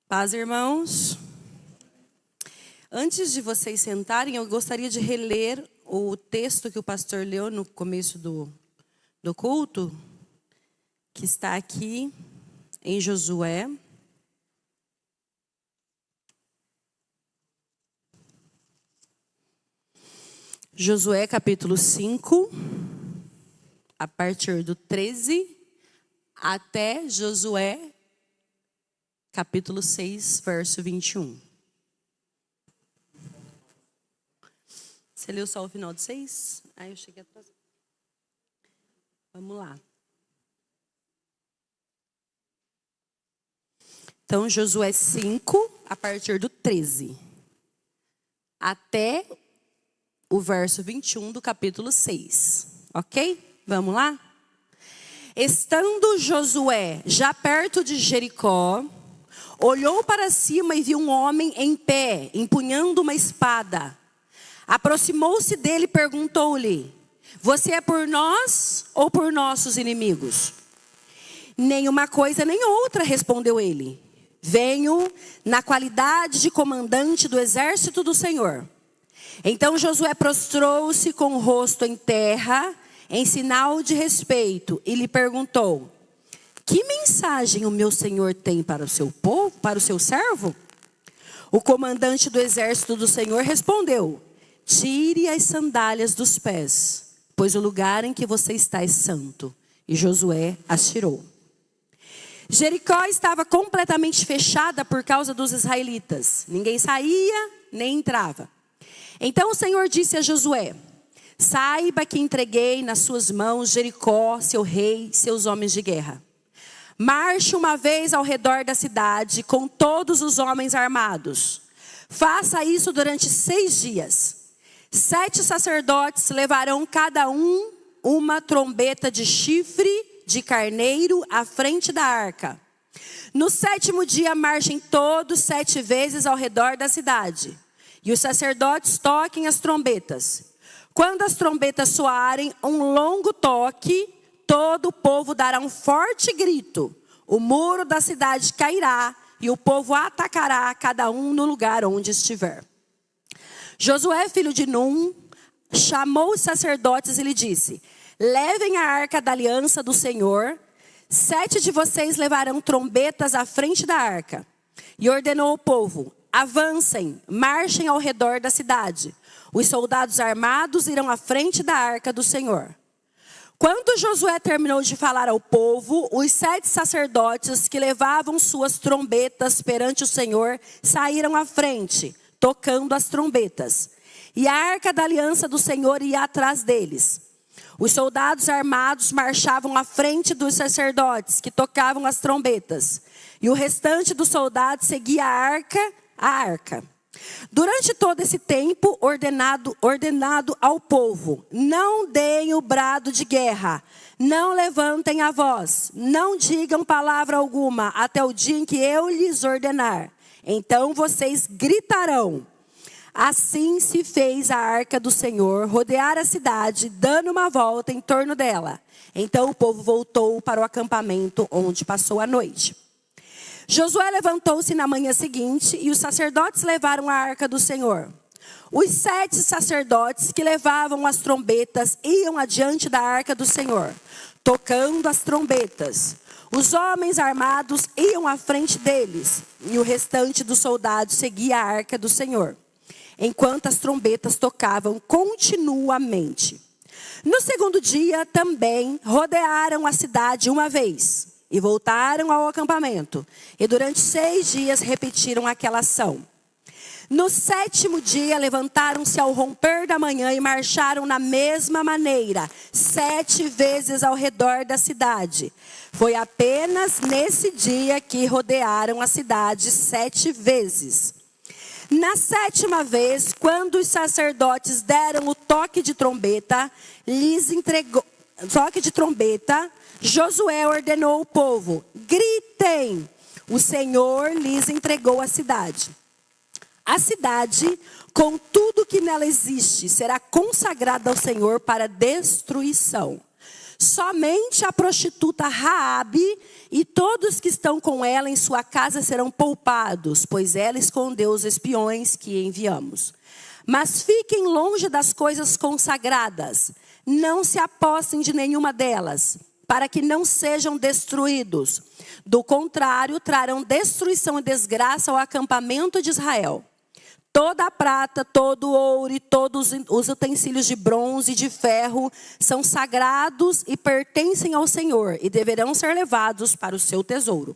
Paz, irmãos. Antes de vocês sentarem, eu gostaria de reler o texto que o pastor leu no começo do culto, que está aqui em Josué. Josué capítulo 5, a partir do 13 até Josué capítulo 6, verso 21. Você leu só o final do 6? Aí eu cheguei atrasado. Vamos lá. Então, Josué 5, a partir do 13, até o verso 21 do capítulo 6. Ok? Vamos lá? Estando Josué já perto de Jericó, olhou para cima e viu um homem em pé, empunhando uma espada. Aproximou-se dele e perguntou-lhe: você é por nós ou por nossos inimigos? Nenhuma coisa nem outra, respondeu ele. Venho na qualidade de comandante do exército do Senhor. Então Josué prostrou-se com o rosto em terra, em sinal de respeito, e lhe perguntou: que mensagem o meu senhor tem para o seu povo, para o seu servo? O comandante do exército do Senhor respondeu: tire as sandálias dos pés, pois o lugar em que você está é santo. E Josué as tirou. Jericó estava completamente fechada por causa dos israelitas. Ninguém saía, nem entrava. Então o Senhor disse a Josué: saiba que entreguei nas suas mãos Jericó, seu rei, seus homens de guerra. Marche uma vez ao redor da cidade com todos os homens armados. Faça isso durante 6 dias. 7 sacerdotes levarão cada um uma trombeta de chifre de carneiro à frente da arca. No 7º dia marchem todos 7 vezes ao redor da cidade. E os sacerdotes toquem as trombetas. Quando as trombetas soarem um longo toque, todo o povo dará um forte grito. O muro da cidade cairá e o povo atacará cada um no lugar onde estiver. Josué, filho de Num, chamou os sacerdotes e lhe disse: levem a arca da aliança do Senhor. 7 de vocês levarão trombetas à frente da arca. E ordenou ao povo: avancem, marchem ao redor da cidade. Os soldados armados irão à frente da arca do Senhor. Quando Josué terminou de falar ao povo, os 7 sacerdotes que levavam suas trombetas perante o Senhor saíram à frente, tocando as trombetas. E a arca da aliança do Senhor ia atrás deles. Os soldados armados marchavam à frente dos sacerdotes que tocavam as trombetas. E o restante dos soldados seguia a arca. Durante todo esse tempo, ordenado ao povo: não deem o brado de guerra, não levantem a voz, não digam palavra alguma até o dia em que eu lhes ordenar. Então vocês gritarão. Assim se fez a arca do Senhor rodear a cidade, dando uma volta em torno dela. Então o povo voltou para o acampamento onde passou a noite. Josué levantou-se na manhã seguinte e os sacerdotes levaram a arca do Senhor. Os 7 sacerdotes que levavam as trombetas iam adiante da arca do Senhor, tocando as trombetas. Os homens armados iam à frente deles e o restante dos soldados seguia a arca do Senhor, enquanto as trombetas tocavam continuamente. No 2º dia também rodearam a cidade uma vez e voltaram ao acampamento. E durante 6 dias repetiram aquela ação. No 7º dia levantaram-se ao romper da manhã e marcharam na mesma maneira, 7 vezes ao redor da cidade. Foi apenas nesse dia que rodearam a cidade 7 vezes. Na 7ª vez, quando os sacerdotes deram o toque de trombeta, Josué ordenou ao povo: gritem, o Senhor lhes entregou a cidade. A cidade, com tudo que nela existe, será consagrada ao Senhor para destruição. Somente a prostituta Raabe E todos que estão com ela em sua casa serão poupados, pois ela escondeu os espiões que enviamos. Mas fiquem longe das coisas consagradas, não se apossem de nenhuma delas, para que não sejam destruídos. Do contrário, trarão destruição e desgraça ao acampamento de Israel. Toda a prata, todo o ouro e todos os utensílios de bronze e de ferro são sagrados e pertencem ao Senhor e deverão ser levados para o seu tesouro.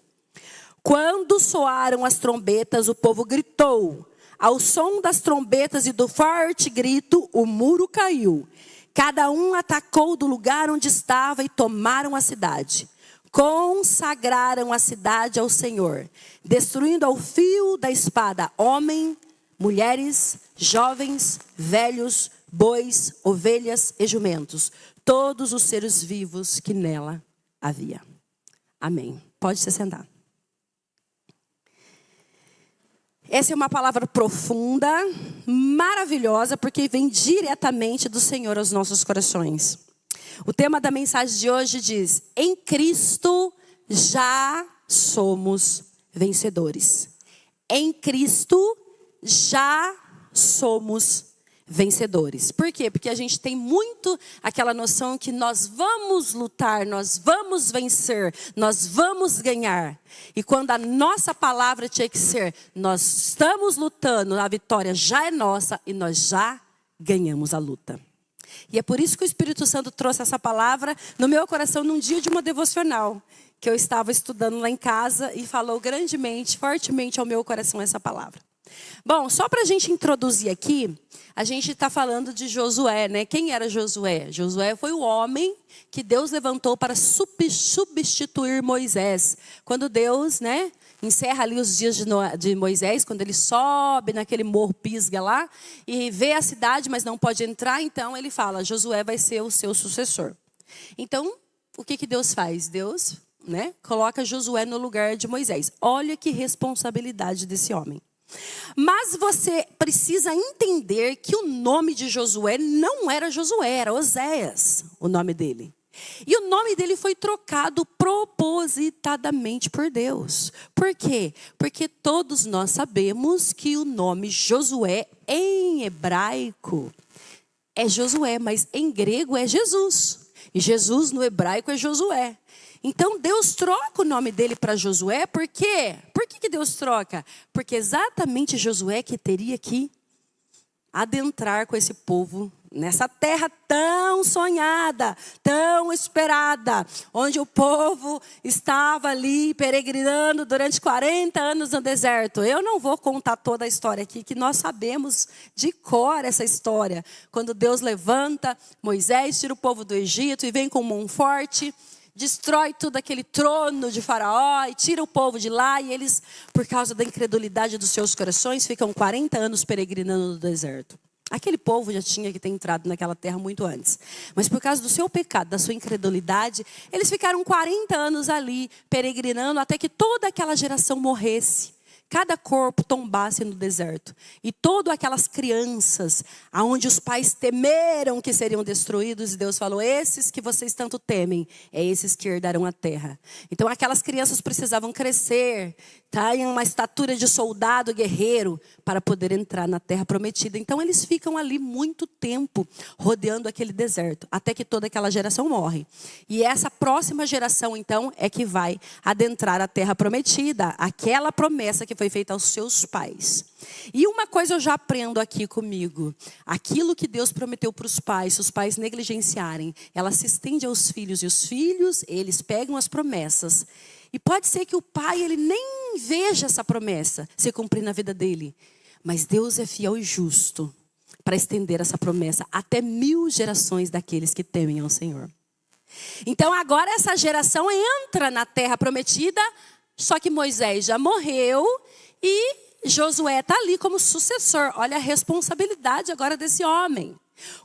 Quando soaram as trombetas, o povo gritou. Ao som das trombetas e do forte grito, o muro caiu. Cada um atacou do lugar onde estava e tomaram a cidade. Consagraram a cidade ao Senhor, destruindo ao fio da espada homem, mulheres, jovens, velhos, bois, ovelhas e jumentos, todos os seres vivos que nela havia. Amém. Pode se sentar. Essa é uma palavra profunda, maravilhosa, porque vem diretamente do Senhor aos nossos corações. O tema da mensagem de hoje diz: em Cristo já somos vencedores. Em Cristo já somos vencedores. Por quê? Porque a gente tem muito aquela noção que nós vamos lutar, nós vamos vencer, nós vamos ganhar. E quando a nossa palavra tinha que ser, nós estamos lutando, a vitória já é nossa e nós já ganhamos a luta. E é por isso que o Espírito Santo trouxe essa palavra no meu coração num dia de uma devocional, que eu estava estudando lá em casa e falou grandemente, fortemente ao meu coração essa palavra. Bom, só para a gente introduzir aqui, a gente está falando de Josué, né? Quem era Josué? Josué foi o homem que Deus levantou para substituir Moisés. Quando Deus, né, encerra ali os dias de Moisés, quando ele sobe naquele morro Pisga lá e vê a cidade, mas não pode entrar, então ele fala, Josué vai ser o seu sucessor. Então, o que Deus faz? Deus, né, coloca Josué no lugar de Moisés. Olha que responsabilidade desse homem. Mas você precisa entender que o nome de Josué não era Josué, era Oséias, o nome dele. E o nome dele foi trocado propositadamente por Deus. Por quê? Porque todos nós sabemos que o nome Josué em hebraico é Josué, mas em grego é Jesus. E Jesus no hebraico é Josué. Então Deus troca o nome dele para Josué, por quê? Por que Deus troca? Porque exatamente Josué que teria que adentrar com esse povo nessa terra tão sonhada, tão esperada, onde o povo estava ali peregrinando durante 40 anos no deserto. Eu não vou contar toda a história aqui, que nós sabemos de cor essa história. Quando Deus levanta Moisés, tira o povo do Egito e vem com mão forte, destrói tudo aquele trono de Faraó e tira o povo de lá. E eles, por causa da incredulidade dos seus corações, ficam 40 anos peregrinando no deserto. Aquele povo já tinha que ter entrado naquela terra muito antes. Mas por causa do seu pecado, da sua incredulidade, eles ficaram 40 anos ali peregrinando até que toda aquela geração morresse. Cada corpo tombasse no deserto. E todas aquelas crianças, aonde os pais temeram que seriam destruídos, e Deus falou, esses que vocês tanto temem, é esses que herdarão a terra. Então aquelas crianças precisavam crescer, tá, em uma estatura de soldado guerreiro, para poder entrar na terra prometida. Então eles ficam ali muito tempo, rodeando aquele deserto, até que toda aquela geração morre. E essa próxima geração, então, é que vai adentrar a terra prometida, aquela promessa que foi feita aos seus pais. E uma coisa eu já aprendo aqui comigo. Aquilo que Deus prometeu para os pais, se os pais negligenciarem, ela se estende aos filhos. E os filhos, eles pegam as promessas. E pode ser que o pai, ele nem veja essa promessa se cumprir na vida dele. Mas Deus é fiel e justo para estender essa promessa até 1000 gerações daqueles que temem ao Senhor. Então agora essa geração entra na terra prometida, só que Moisés já morreu e Josué está ali como sucessor. Olha a responsabilidade agora desse homem.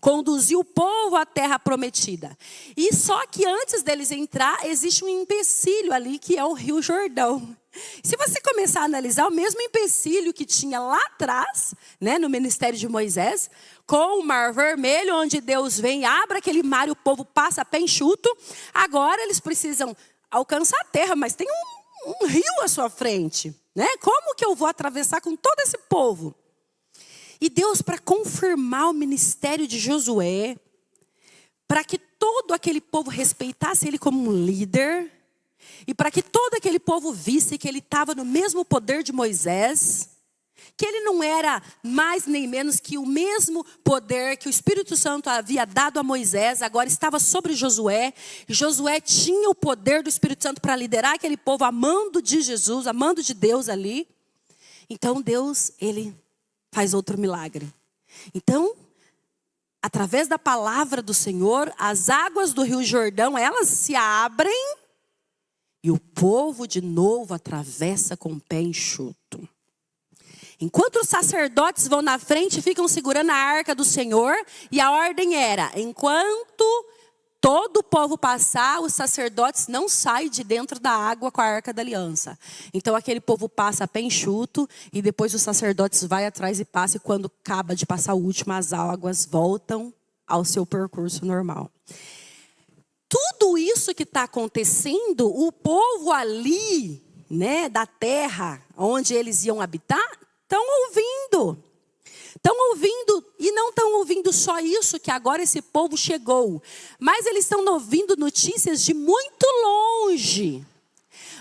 Conduzir o povo à terra prometida. E só que antes deles entrar, existe um empecilho ali, que é o Rio Jordão. Se você começar a analisar, o mesmo empecilho que tinha lá atrás, né, no ministério de Moisés, com o Mar Vermelho, onde Deus vem, abre aquele mar e o povo passa a pé enxuto. Agora eles precisam alcançar a terra, mas tem um rio à sua frente, né? Como que eu vou atravessar com todo esse povo? E Deus, para confirmar o ministério de Josué, para que todo aquele povo respeitasse ele como um líder, e para que todo aquele povo visse que ele estava no mesmo poder de Moisés, que ele não era mais nem menos que o mesmo poder que o Espírito Santo havia dado a Moisés, agora estava sobre Josué. E Josué tinha o poder do Espírito Santo para liderar aquele povo amando de Jesus, amando de Deus ali. Então Deus, ele faz outro milagre. Então, através da palavra do Senhor, as águas do Rio Jordão, elas se abrem e o povo de novo atravessa com o pé enxuto. Enquanto os sacerdotes vão na frente, ficam segurando a arca do Senhor. E a ordem era, enquanto todo o povo passar, os sacerdotes não saem de dentro da água com a arca da aliança. Então aquele povo passa a pé enxuto. E depois os sacerdotes vão atrás e passam. E quando acaba de passar o último, as águas voltam ao seu percurso normal. Tudo isso que está acontecendo, o povo ali, né, da terra onde eles iam habitar, estão ouvindo. Estão ouvindo e não estão ouvindo só isso, que agora esse povo chegou. Mas eles estão ouvindo notícias de muito longe.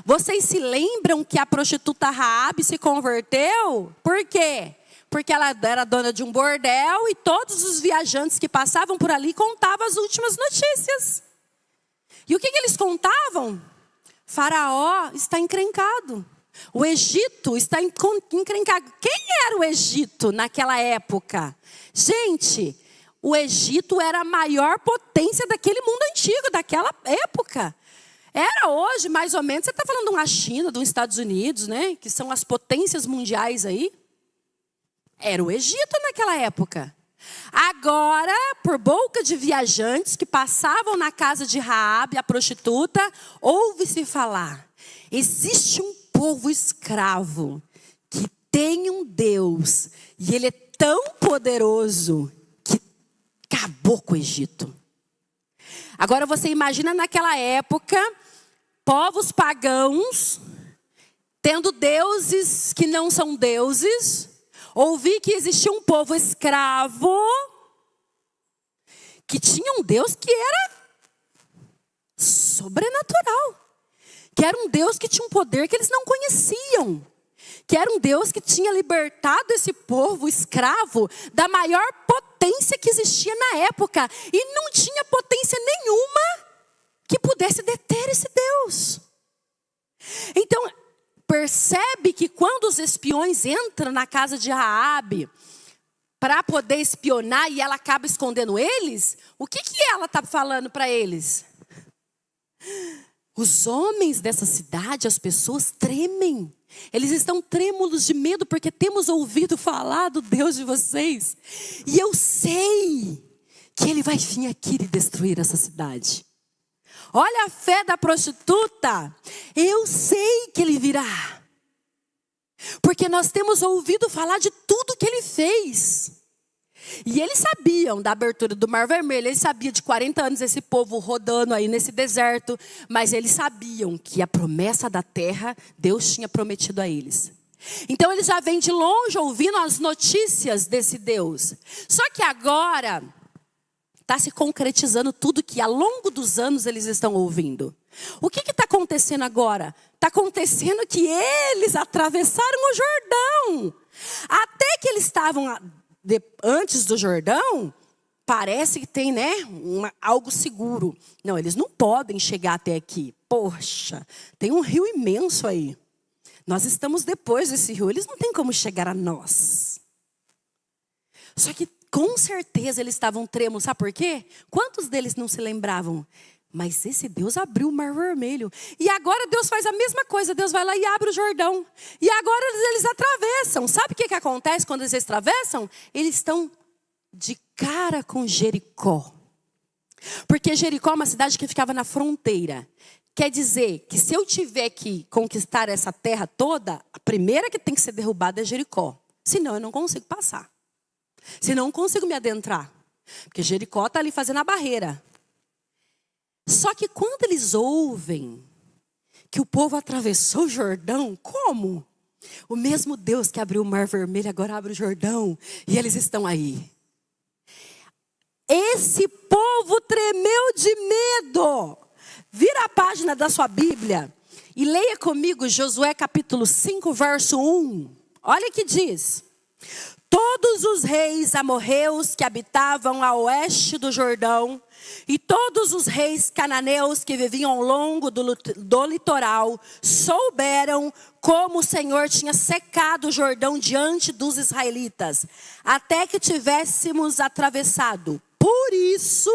Vocês se lembram que a prostituta Raabe se converteu? Por quê? Porque ela era dona de um bordel e todos os viajantes que passavam por ali contavam as últimas notícias. E o que eles contavam? Faraó está encrencado. O Egito está encrencado. Quem era o Egito naquela época? Gente, o Egito era a maior potência daquele mundo antigo, daquela época. Era hoje, mais ou menos, você está falando de uma China, dos Estados Unidos, né? Que são as potências mundiais aí. Era o Egito naquela época. Agora, por boca de viajantes que passavam na casa de Raabe, a prostituta, ouve-se falar: existe um povo escravo que tem um Deus e ele é tão poderoso que acabou com o Egito. Agora você imagina naquela época, povos pagãos, tendo deuses que não são deuses, ouvir que existia um povo escravo, que tinha um Deus que era sobrenatural. Que era um Deus que tinha um poder que eles não conheciam. Que era um Deus que tinha libertado esse povo escravo da maior potência que existia na época. E não tinha potência nenhuma que pudesse deter esse Deus. Então, percebe que quando os espiões entram na casa de Raabe para poder espionar e ela acaba escondendo eles, o que ela está falando para eles? Os homens dessa cidade, as pessoas tremem. Eles estão trêmulos de medo porque temos ouvido falar do Deus de vocês. E eu sei que ele vai vir aqui e destruir essa cidade. Olha a fé da prostituta. Eu sei que ele virá. Porque nós temos ouvido falar de tudo que ele fez. E eles sabiam da abertura do Mar Vermelho, eles sabiam de 40 anos esse povo rodando aí nesse deserto, mas eles sabiam que a promessa da terra, Deus tinha prometido a eles. Então eles já vêm de longe ouvindo as notícias desse Deus. Só que agora está se concretizando tudo que ao longo dos anos eles estão ouvindo. O que está acontecendo agora? Está acontecendo que eles atravessaram o Jordão. Até que eles estavam antes do Jordão, parece que tem, né, algo seguro. Não, eles não podem chegar até aqui. Poxa, tem um rio imenso aí. Nós estamos depois desse rio, eles não têm como chegar a nós. Só que com certeza eles estavam trêmulos, sabe por quê? Quantos deles não se lembravam? Mas esse Deus abriu o Mar Vermelho. E agora Deus faz a mesma coisa. Deus vai lá e abre o Jordão. E agora eles atravessam. Sabe o que acontece quando eles atravessam? Eles estão de cara com Jericó. Porque Jericó é uma cidade que ficava na fronteira. Quer dizer que se eu tiver que conquistar essa terra toda, a primeira que tem que ser derrubada é Jericó. Senão eu não consigo passar. Senão eu não consigo me adentrar. Porque Jericó está ali fazendo a barreira. Só que quando eles ouvem que o povo atravessou o Jordão. Como? O mesmo Deus que abriu o Mar Vermelho agora abre o Jordão. E eles estão aí. Esse povo tremeu de medo. Vira a página da sua Bíblia e leia comigo Josué capítulo 5, verso 1. Olha o que diz. Todos os reis amorreus que habitavam a oeste do Jordão e todos os reis cananeus que viviam ao longo do litoral souberam como o Senhor tinha secado o Jordão diante dos israelitas, até que tivéssemos atravessado. Por isso,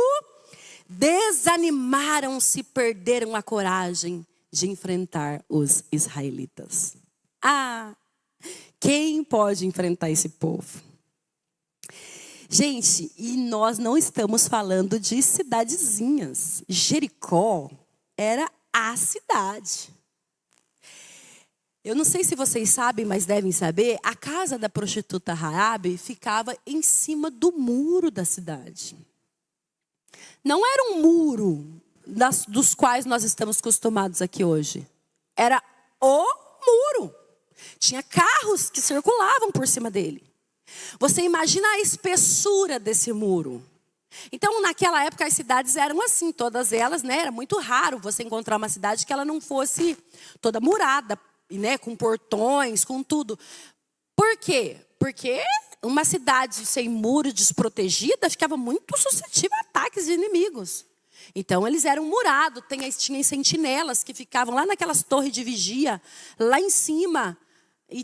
desanimaram-se e perderam a coragem de enfrentar os israelitas. Quem pode enfrentar esse povo? Gente, e nós não estamos falando de cidadezinhas. Jericó era a cidade. Eu não sei se vocês sabem, mas devem saber, a casa da prostituta Raabe ficava em cima do muro da cidade. Não era um muro dos quais nós estamos acostumados aqui hoje. Era o muro. Tinha carros que circulavam por cima dele. Você imagina a espessura desse muro. Então, naquela época, as cidades eram assim, todas elas, né? Era muito raro você encontrar uma cidade que ela não fosse toda murada, né? Com portões, com tudo. Por quê? Porque uma cidade sem muro, desprotegida, ficava muito suscetível a ataques de inimigos. Então, eles eram murados. Tinha sentinelas que ficavam lá naquelas torres de vigia, lá em cima. E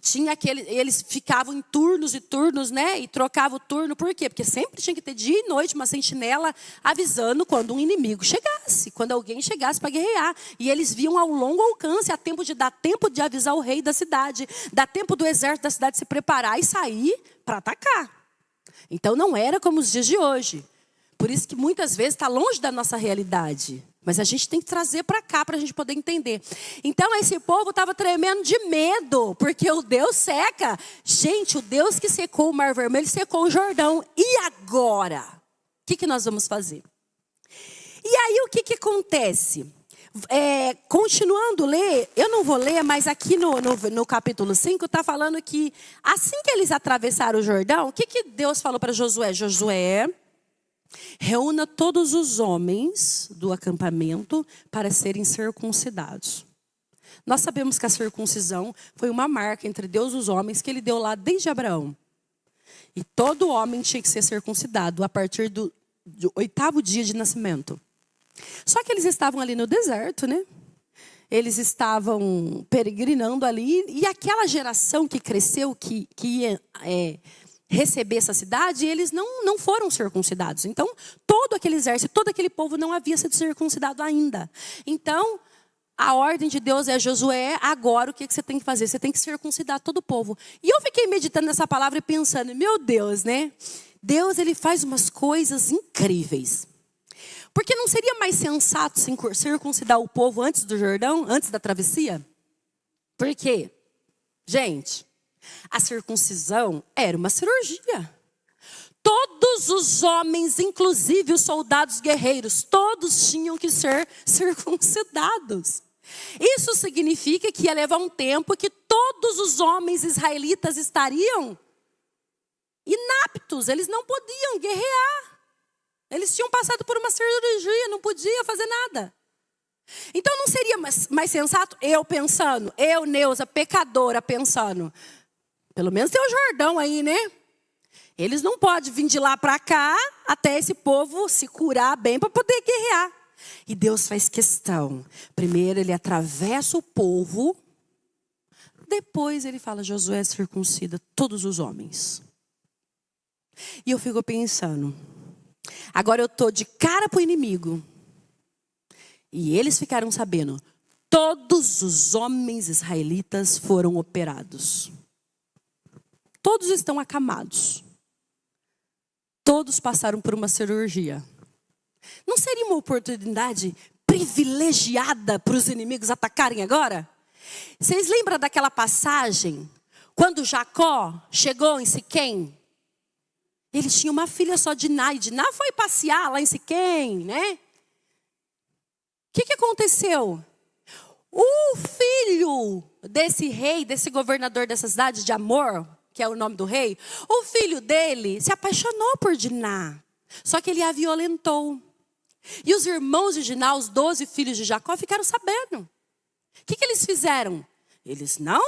eles ficavam em turnos e turnos, né? E trocavam o turno. Por quê? Porque sempre tinha que ter dia e noite uma sentinela avisando quando um inimigo chegasse. Quando alguém chegasse para guerrear. E eles viam ao longo alcance, dá tempo de avisar o rei da cidade. Dá tempo do exército da cidade se preparar e sair para atacar. Então não era como os dias de hoje. Por isso que muitas vezes está longe da nossa realidade. Mas a gente tem que trazer para cá para a gente poder entender. Então esse povo estava tremendo de medo, porque o Deus seca. Gente, o Deus que secou o Mar Vermelho, secou o Jordão. E agora? O que nós vamos fazer? E aí o que acontece? Continuando a ler, eu não vou ler, mas aqui no capítulo 5 está falando que assim que eles atravessaram o Jordão, o que Deus falou para Josué? Josué, reúna todos os homens do acampamento para serem circuncidados. Nós sabemos que a circuncisão foi uma marca entre Deus e os homens que ele deu lá desde Abraão. E todo homem tinha que ser circuncidado a partir do 8º dia de nascimento. Só que eles estavam ali no deserto, né? Eles estavam peregrinando ali. E aquela geração que cresceu, que ia receber essa cidade, eles não foram circuncidados. Então, todo aquele exército, todo aquele povo não havia sido circuncidado ainda. Então, a ordem de Deus é: Josué, agora o que você tem que fazer? Você tem que circuncidar todo o povo. E eu fiquei meditando nessa palavra e pensando, meu Deus, né? Deus, ele faz umas coisas incríveis. Porque não seria mais sensato circuncidar o povo antes do Jordão, antes da travessia? Por quê? Gente, a circuncisão era uma cirurgia. Todos os homens, inclusive os soldados guerreiros, todos tinham que ser circuncidados. Isso significa que ia levar um tempo que todos os homens israelitas estariam inaptos, eles não podiam guerrear. Eles tinham passado por uma cirurgia, não podia fazer nada. Então não seria mais sensato eu, Neuza, pecadora, pensando, pelo menos tem o Jordão aí, né? Eles não podem vir de lá para cá até esse povo se curar bem para poder guerrear. E Deus faz questão. Primeiro ele atravessa o povo, depois ele fala: Josué, circuncida todos os homens. E eu fico pensando, agora eu estou de cara para o inimigo. E eles ficaram sabendo, todos os homens israelitas foram operados. Todos estão acamados. Todos passaram por uma cirurgia. Não seria uma oportunidade privilegiada para os inimigos atacarem agora? Vocês lembram daquela passagem? Quando Jacó chegou em Siquém? Ele tinha uma filha só, Diná. E Diná foi passear lá em Siquém, né? O que aconteceu? O filho desse rei, desse governador dessa cidade de Amor, que é o nome do rei, o filho dele se apaixonou por Diná. Só que ele a violentou. E os irmãos de Diná, os 12 filhos de Jacó, ficaram sabendo. O que eles fizeram? Eles não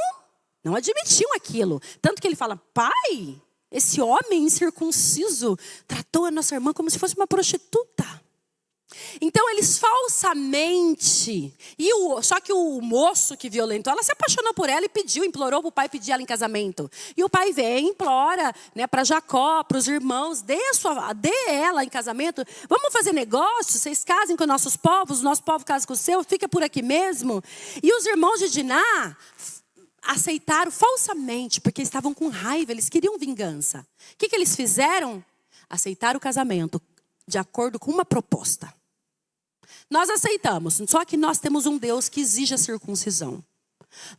admitiam aquilo. Tanto que ele fala, pai, esse homem incircunciso tratou a nossa irmã como se fosse uma prostituta. Então eles falsamente, só que o moço que violentou, ela se apaixonou por ela e implorou para o pai pedir ela em casamento. E o pai vem e implora, né, para Jacó, para os irmãos, dê ela em casamento, vamos fazer negócio, vocês casem com nossos povos, o nosso povo casa com o seu, fica por aqui mesmo. E os irmãos de Diná aceitaram falsamente, porque estavam com raiva, eles queriam vingança. O que eles fizeram? Aceitaram o casamento, de acordo com uma proposta. Nós aceitamos, só que nós temos um Deus que exige a circuncisão.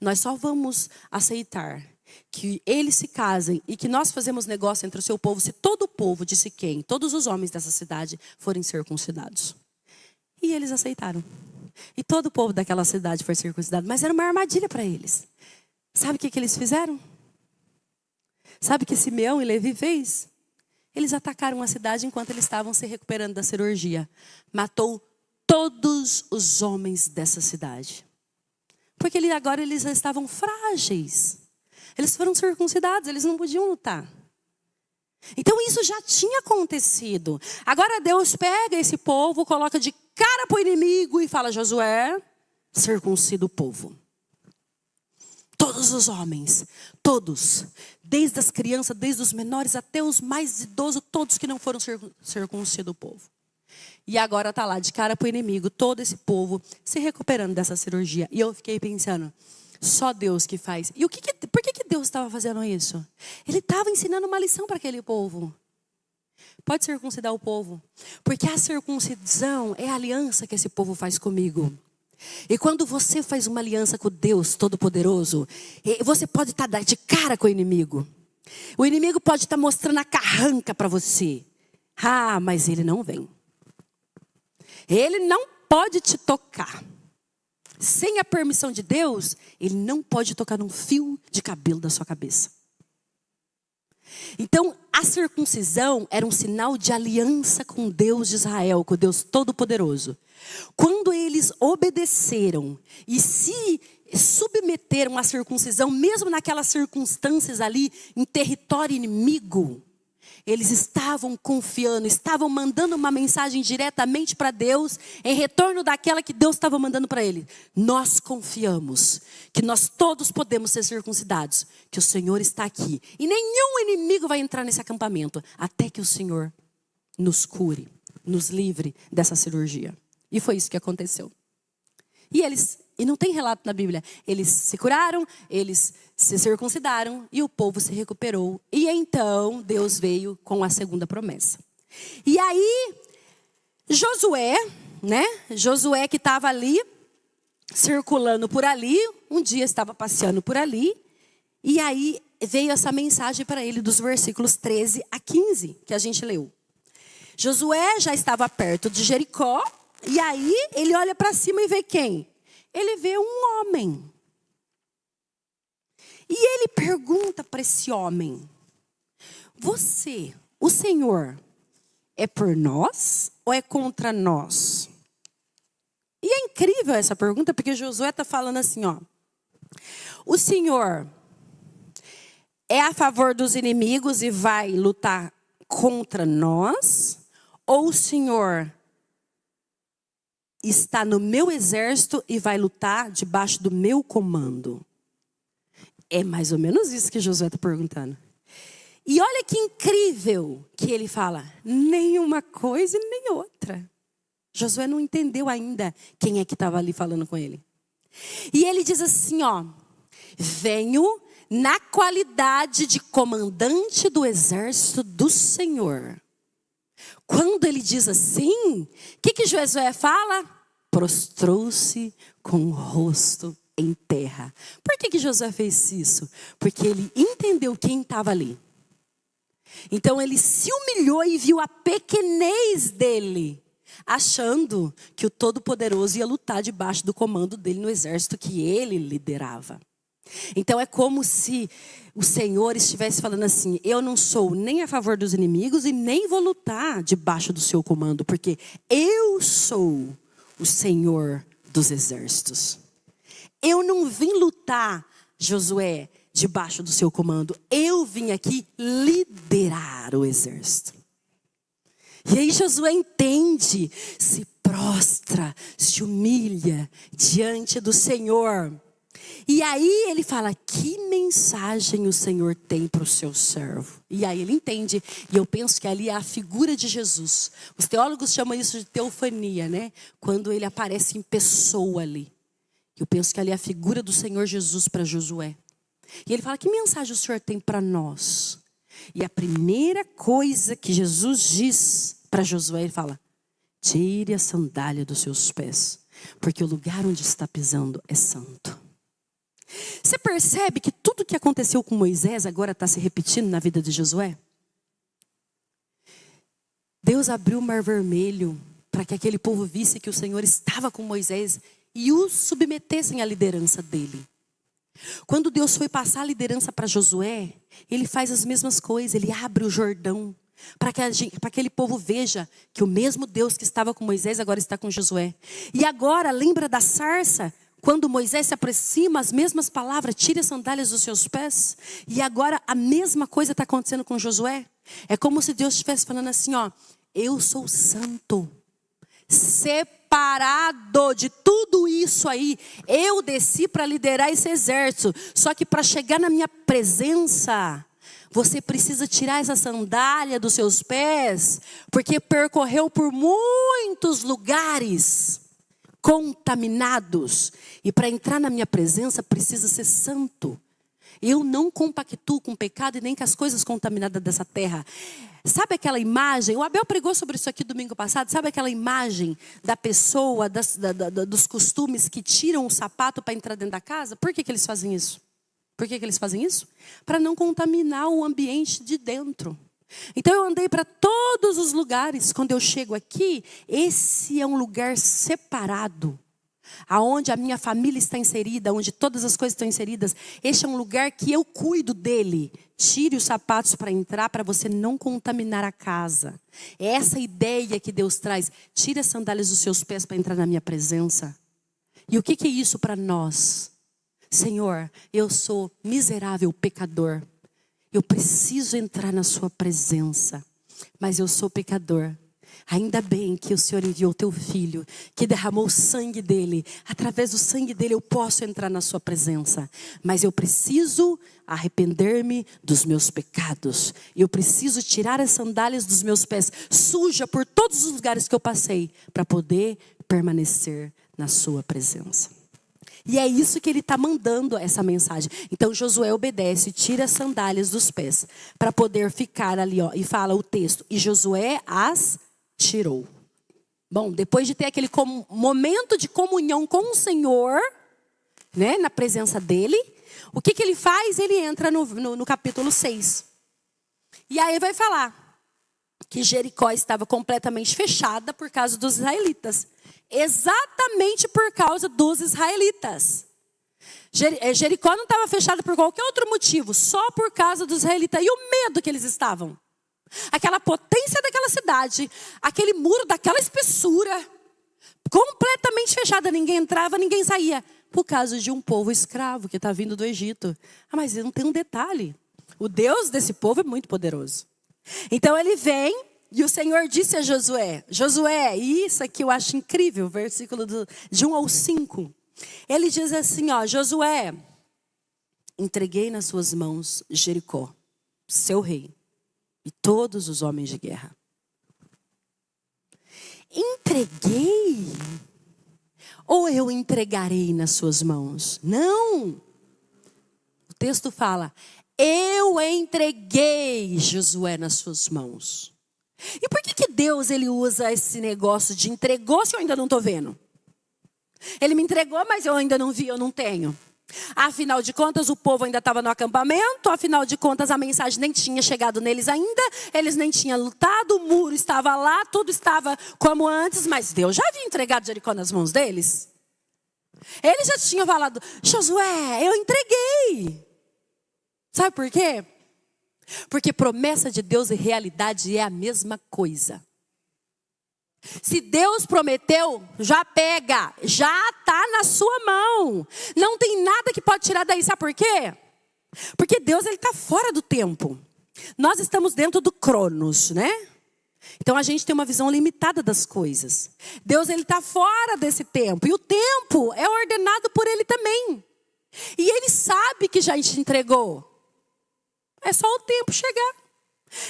Nós só vamos aceitar que eles se casem e que nós fazemos negócio entre o seu povo se todo o povo de Siquém, todos os homens dessa cidade forem circuncidados. E eles aceitaram. E todo o povo daquela cidade foi circuncidado, mas era uma armadilha para eles. Sabe o que eles fizeram? Sabe o que Simeão e Levi fez? Eles atacaram a cidade enquanto eles estavam se recuperando da cirurgia. Matou todos os homens dessa cidade. Porque agora eles estavam frágeis. Eles foram circuncidados, eles não podiam lutar. Então isso já tinha acontecido. Agora Deus pega esse povo, coloca de cara para o inimigo e fala, Josué, circuncida o povo. Todos os homens, todos, desde as crianças, desde os menores até os mais idosos, todos que não foram circuncidados o povo. E agora está lá de cara para o inimigo, todo esse povo se recuperando dessa cirurgia. E eu fiquei pensando, só Deus que faz. E por que Deus estava fazendo isso? Ele estava ensinando uma lição para aquele povo. Pode circuncidar o povo, porque a circuncisão é a aliança que esse povo faz comigo. E quando você faz uma aliança com Deus Todo-Poderoso, você pode estar de cara com o inimigo. O inimigo pode estar mostrando a carranca para você. Mas ele não vem. Ele não pode te tocar. Sem a permissão de Deus, ele não pode tocar num fio de cabelo da sua cabeça. Então, a circuncisão era um sinal de aliança com Deus de Israel, com Deus Todo-Poderoso. Quando eles obedeceram e se submeteram à circuncisão, mesmo naquelas circunstâncias ali, em território inimigo, eles estavam confiando, estavam mandando uma mensagem diretamente para Deus, em retorno daquela que Deus estava mandando para ele. Nós confiamos que nós todos podemos ser circuncidados, que o Senhor está aqui. E nenhum inimigo vai entrar nesse acampamento, até que o Senhor nos cure, nos livre dessa cirurgia. E foi isso que aconteceu. E não tem relato na Bíblia. Eles se curaram, eles se circuncidaram e o povo se recuperou. E então Deus veio com a segunda promessa. E aí, Josué, né? Josué que estava ali, circulando por ali, um dia estava passeando por ali. E aí veio essa mensagem para ele dos versículos 13 a 15, que a gente leu. Josué já estava perto de Jericó. E aí ele olha para cima e vê quem? Ele vê um homem. E ele pergunta para esse homem: o Senhor, é por nós ou é contra nós? E é incrível essa pergunta, porque Josué está falando assim, o Senhor é a favor dos inimigos e vai lutar contra nós? Ou o Senhor está no meu exército e vai lutar debaixo do meu comando? É mais ou menos isso que Josué está perguntando. E olha que incrível que ele fala, nem uma coisa e nem outra. Josué não entendeu ainda quem é que estava ali falando com ele. E ele diz assim, venho na qualidade de comandante do exército do Senhor. Quando ele diz assim, o que Josué fala? Prostrou-se com o rosto em terra. Por que Josué fez isso? Porque ele entendeu quem estava ali. Então ele se humilhou e viu a pequenez dele. achando que o Todo-Poderoso ia lutar debaixo do comando dele no exército que ele liderava. Então é como se o Senhor estivesse falando assim: eu não sou nem a favor dos inimigos e nem vou lutar debaixo do seu comando, porque eu sou o Senhor dos exércitos. Eu não vim lutar, Josué, debaixo do seu comando. Eu vim aqui liderar o exército. E aí Josué entende, se prostra, se humilha diante do Senhor. E aí ele fala: que mensagem o Senhor tem para o seu servo? E aí ele entende, e eu penso que ali é a figura de Jesus. Os teólogos chamam isso de teofania, né? Quando ele aparece em pessoa ali. Eu penso que ali é a figura do Senhor Jesus para Josué. E ele fala: que mensagem o Senhor tem para nós? E a primeira coisa que Jesus diz para Josué, ele fala: tire a sandália dos seus pés, porque o lugar onde está pisando é santo. Você percebe que tudo que aconteceu com Moisés agora está se repetindo na vida de Josué? Deus abriu o Mar Vermelho para que aquele povo visse que o Senhor estava com Moisés e o submetessem à liderança dele. Quando Deus foi passar a liderança para Josué, ele faz as mesmas coisas. Ele abre o Jordão para que aquele povo veja que o mesmo Deus que estava com Moisés agora está com Josué. E agora, lembra da sarça? Quando Moisés se aproxima, as mesmas palavras: tire as sandálias dos seus pés. E agora a mesma coisa está acontecendo com Josué. É como se Deus estivesse falando assim: ó, eu sou santo, separado de tudo isso aí. Eu desci para liderar esse exército. Só que para chegar na minha presença, você precisa tirar essa sandália dos seus pés, porque percorreu por muitos lugares contaminados. E para entrar na minha presença precisa ser santo. Eu não compactuo com o pecado e nem com as coisas contaminadas dessa terra. Sabe aquela imagem? O Abel pregou sobre isso aqui domingo passado. Sabe aquela imagem da pessoa, dos costumes que tiram o sapato para entrar dentro da casa? Por que eles fazem isso? Por que eles fazem isso? Para não contaminar o ambiente de dentro. Então eu andei para todos os lugares. Quando eu chego aqui, esse é um lugar separado, aonde a minha família está inserida, onde todas as coisas estão inseridas. Este é um lugar que eu cuido dele. Tire os sapatos para entrar, para você não contaminar a casa. É essa ideia que Deus traz. Tire as sandálias dos seus pés para entrar na minha presença. E o que é isso para nós? Senhor, eu sou miserável pecador. Eu preciso entrar na sua presença, mas eu sou pecador. Ainda bem que o Senhor enviou o teu filho, que derramou o sangue dele. Através do sangue dele eu posso entrar na sua presença. Mas eu preciso arrepender-me dos meus pecados. Eu preciso tirar as sandálias dos meus pés, suja por todos os lugares que eu passei, para poder permanecer na sua presença. E é isso que ele está mandando, essa mensagem. Então Josué obedece, tira as sandálias dos pés, para poder ficar ali, ó. E fala o texto: e Josué as tirou. Bom, depois de ter aquele momento de comunhão com o Senhor, né, na presença dele, o que ele faz? Ele entra no capítulo 6. E aí vai falar que Jericó estava completamente fechada por causa dos israelitas. Exatamente por causa dos israelitas. Jericó não estava fechada por qualquer outro motivo, só por causa dos israelitas. E o medo que eles estavam. Aquela potência daquela cidade, aquele muro daquela espessura, completamente fechada, ninguém entrava, ninguém saía, por causa de um povo escravo que está vindo do Egito. Mas não tem um detalhe: o Deus desse povo é muito poderoso. Então ele vem, e o Senhor disse a Josué: Josué, e isso aqui eu acho incrível, versículo de 1 ao 5. Ele diz assim, ó: Josué, entreguei nas suas mãos Jericó, seu rei, e todos os homens de guerra. Entreguei? Ou eu entregarei nas suas mãos? Não. O texto fala: eu entreguei Josué nas suas mãos. E por que Deus ele usa esse negócio de entregou se eu ainda não estou vendo? Ele me entregou, mas eu ainda não vi, eu não tenho. Afinal de contas, o povo ainda estava no acampamento. Afinal de contas, a mensagem nem tinha chegado neles ainda. Eles nem tinham lutado, o muro estava lá, tudo estava como antes. Mas Deus já havia entregado Jericó nas mãos deles. Ele já tinha falado, Josué, eu entreguei. Sabe por quê? Porque promessa de Deus e realidade é a mesma coisa. Se Deus prometeu, já pega, já está na sua mão. Não tem nada que pode tirar daí, sabe por quê? Porque Deus está fora do tempo. Nós estamos dentro do Cronos, né? Então a gente tem uma visão limitada das coisas. Deus está fora desse tempo. E o tempo é ordenado por Ele também. E Ele sabe que já te entregou. É só o tempo chegar.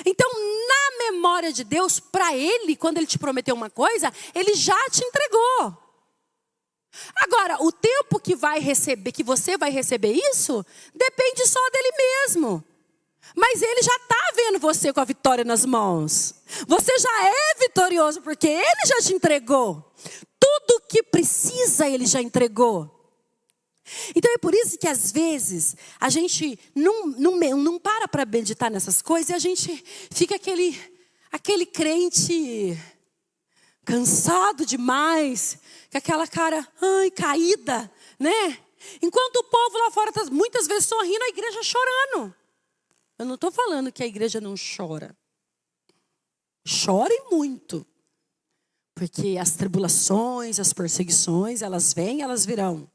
Então, na memória de Deus, para Ele, quando Ele te prometeu uma coisa, Ele já te entregou. Agora, o tempo que você vai receber isso, depende só dele mesmo. Mas Ele já está vendo você com a vitória nas mãos. Você já é vitorioso, porque Ele já te entregou. Tudo o que precisa, Ele já entregou. Então é por isso que às vezes a gente não para meditar nessas coisas e a gente fica aquele crente cansado demais, com aquela cara caída, né? Enquanto o povo lá fora está muitas vezes sorrindo, a igreja chorando. Eu não estou falando que a igreja não chora. Chora e muito. Porque as tribulações, as perseguições, elas vêm, elas virão.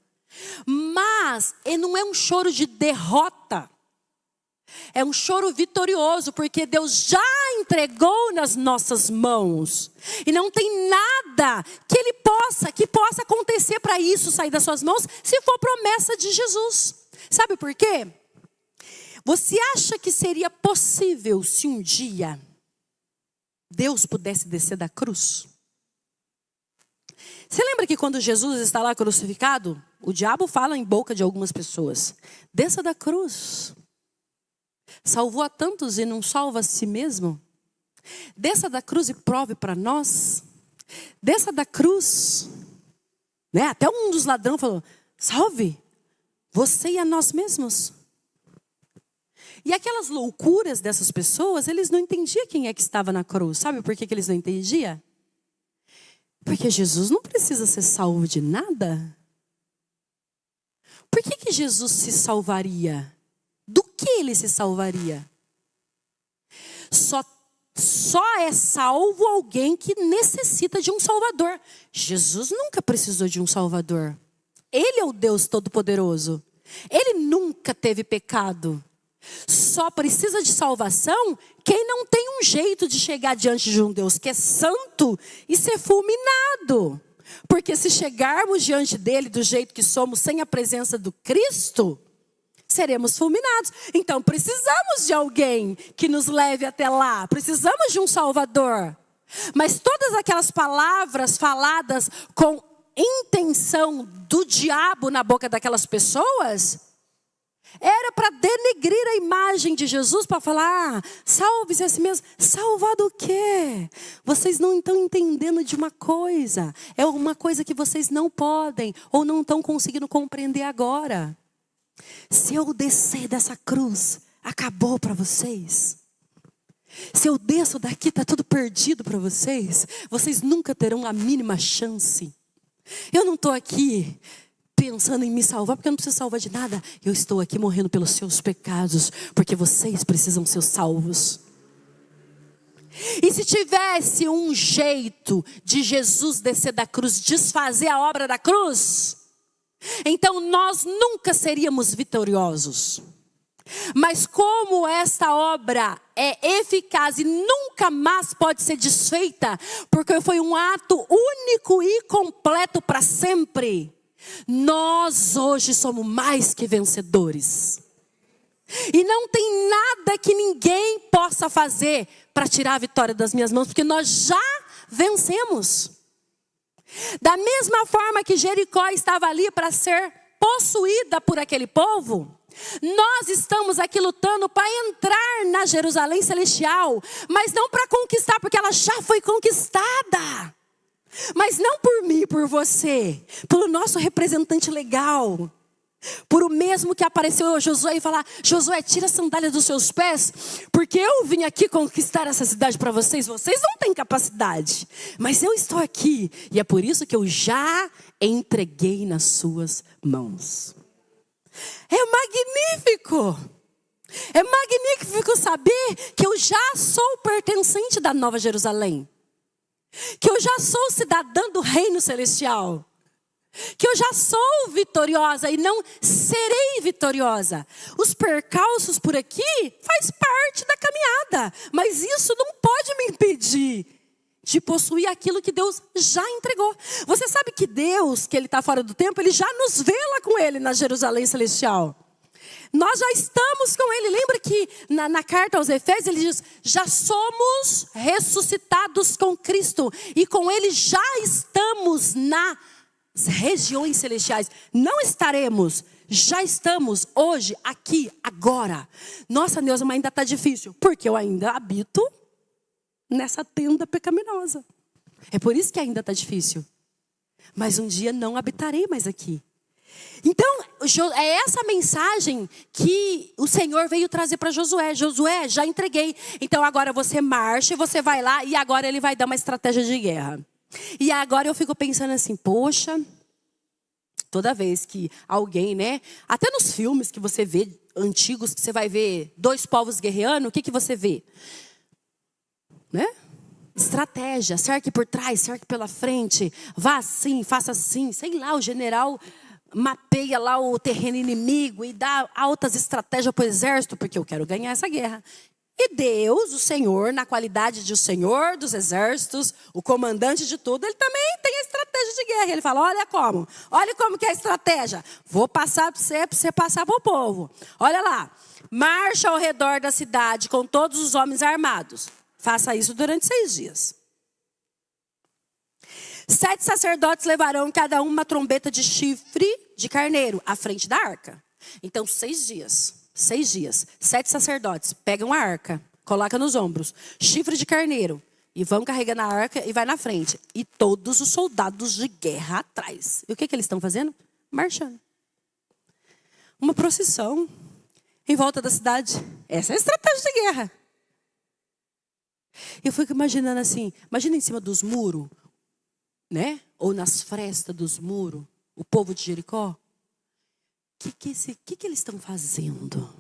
Mas não é um choro de derrota. É um choro vitorioso, porque Deus já entregou nas nossas mãos. E não tem nada que possa acontecer para isso sair das suas mãos, se for promessa de Jesus. Sabe por quê? Você acha que seria possível se um dia Deus pudesse descer da cruz? Você lembra que quando Jesus está lá crucificado, o diabo fala em boca de algumas pessoas: desça da cruz. Salvou a tantos e não salva a si mesmo? Desça da cruz e prove para nós. Desça da cruz. Né? Até um dos ladrões falou: salve você e a nós mesmos. E aquelas loucuras dessas pessoas, eles não entendiam quem é que estava na cruz. Sabe por que eles não entendiam? Porque Jesus não precisa ser salvo de nada. Por que Jesus se salvaria? Do que ele se salvaria? Só é salvo alguém que necessita de um salvador. Jesus nunca precisou de um salvador. Ele é o Deus Todo-Poderoso. Ele nunca teve pecado. Só precisa de salvação quem não tem um jeito de chegar diante de um Deus que é santo e ser fulminado. Porque se chegarmos diante dele do jeito que somos, sem a presença do Cristo, seremos fulminados. Então precisamos de alguém que nos leve até lá. Precisamos de um Salvador. Mas todas aquelas palavras faladas com intenção do diabo na boca daquelas pessoas, era para denegrir a imagem de Jesus, para falar: salve-se a si mesmo. Salvar do quê? Vocês não estão entendendo de uma coisa. É uma coisa que vocês não podem ou não estão conseguindo compreender agora. Se eu descer dessa cruz, acabou para vocês. Se eu desço daqui, está tudo perdido para vocês. Vocês nunca terão a mínima chance. Eu não estou aqui pensando em me salvar, porque eu não preciso salvar de nada. Eu estou aqui morrendo pelos seus pecados, porque vocês precisam ser salvos. E se tivesse um jeito de Jesus descer da cruz, desfazer a obra da cruz, então nós nunca seríamos vitoriosos. Mas como esta obra é eficaz e nunca mais pode ser desfeita, porque foi um ato único e completo para sempre, nós hoje somos mais que vencedores. E não tem nada que ninguém possa fazer para tirar a vitória das minhas mãos, porque nós já vencemos. Da mesma forma que Jericó estava ali para ser possuída por aquele povo, nós estamos aqui lutando para entrar na Jerusalém celestial, mas não para conquistar, porque ela já foi conquistada. Mas não por mim, por você, pelo nosso representante legal. Por o mesmo que apareceu a Josué e falar: Josué, tira a sandália dos seus pés, porque eu vim aqui conquistar essa cidade para vocês. Vocês não têm capacidade, mas eu estou aqui. E é por isso que eu já entreguei nas suas mãos. É magnífico. É magnífico saber que eu já sou pertencente da Nova Jerusalém. Que eu já sou cidadã do reino celestial. Que eu já sou vitoriosa e não serei vitoriosa. Os percalços por aqui faz parte da caminhada. Mas isso não pode me impedir de possuir aquilo que Deus já entregou. Você sabe que Deus, que Ele está fora do tempo, Ele já nos vê lá com Ele na Jerusalém celestial. Nós já estamos com Ele. Lembra que na carta aos Efésios Ele diz: já somos ressuscitados com Cristo. E com Ele já estamos nas regiões celestiais. Não estaremos, já estamos hoje, aqui, agora. Nossa, Deus, mas ainda está difícil. Porque eu ainda habito nessa tenda pecaminosa. É por isso que ainda está difícil. Mas um dia não habitarei mais aqui. Então, é essa mensagem que o Senhor veio trazer para Josué. Josué, já entreguei. Então agora você marcha e você vai lá. E agora Ele vai dar uma estratégia de guerra. E agora eu fico pensando assim, poxa, toda vez que alguém, né, até nos filmes que você vê, antigos, que você vai ver dois povos guerreando, o que você vê? Né? Estratégia, cerque por trás, cerque pela frente, vá assim, faça assim, sei lá, o general mapeia lá o terreno inimigo e dá altas estratégias para o exército, porque eu quero ganhar essa guerra. E Deus, o Senhor, na qualidade de o Senhor dos exércitos, o comandante de tudo, Ele também tem a estratégia de guerra. Ele fala, olha como que é a estratégia. Vou passar para você passar para o povo. Olha lá, marcha ao redor da cidade com todos os homens armados. Faça isso durante 6 dias. 7 sacerdotes levarão cada um uma trombeta de chifre de carneiro à frente da arca. Então 6 dias. 6 dias, 7 sacerdotes pegam a arca, colocam nos ombros, chifre de carneiro, e vão carregando a arca e vai na frente. E todos os soldados de guerra atrás. E o que eles estão fazendo? Marchando. Uma procissão em volta da cidade. Essa é a estratégia de guerra. Eu fico imaginando assim, imagina em cima dos muros, né? Ou nas frestas dos muros, o povo de Jericó. O que eles estão fazendo?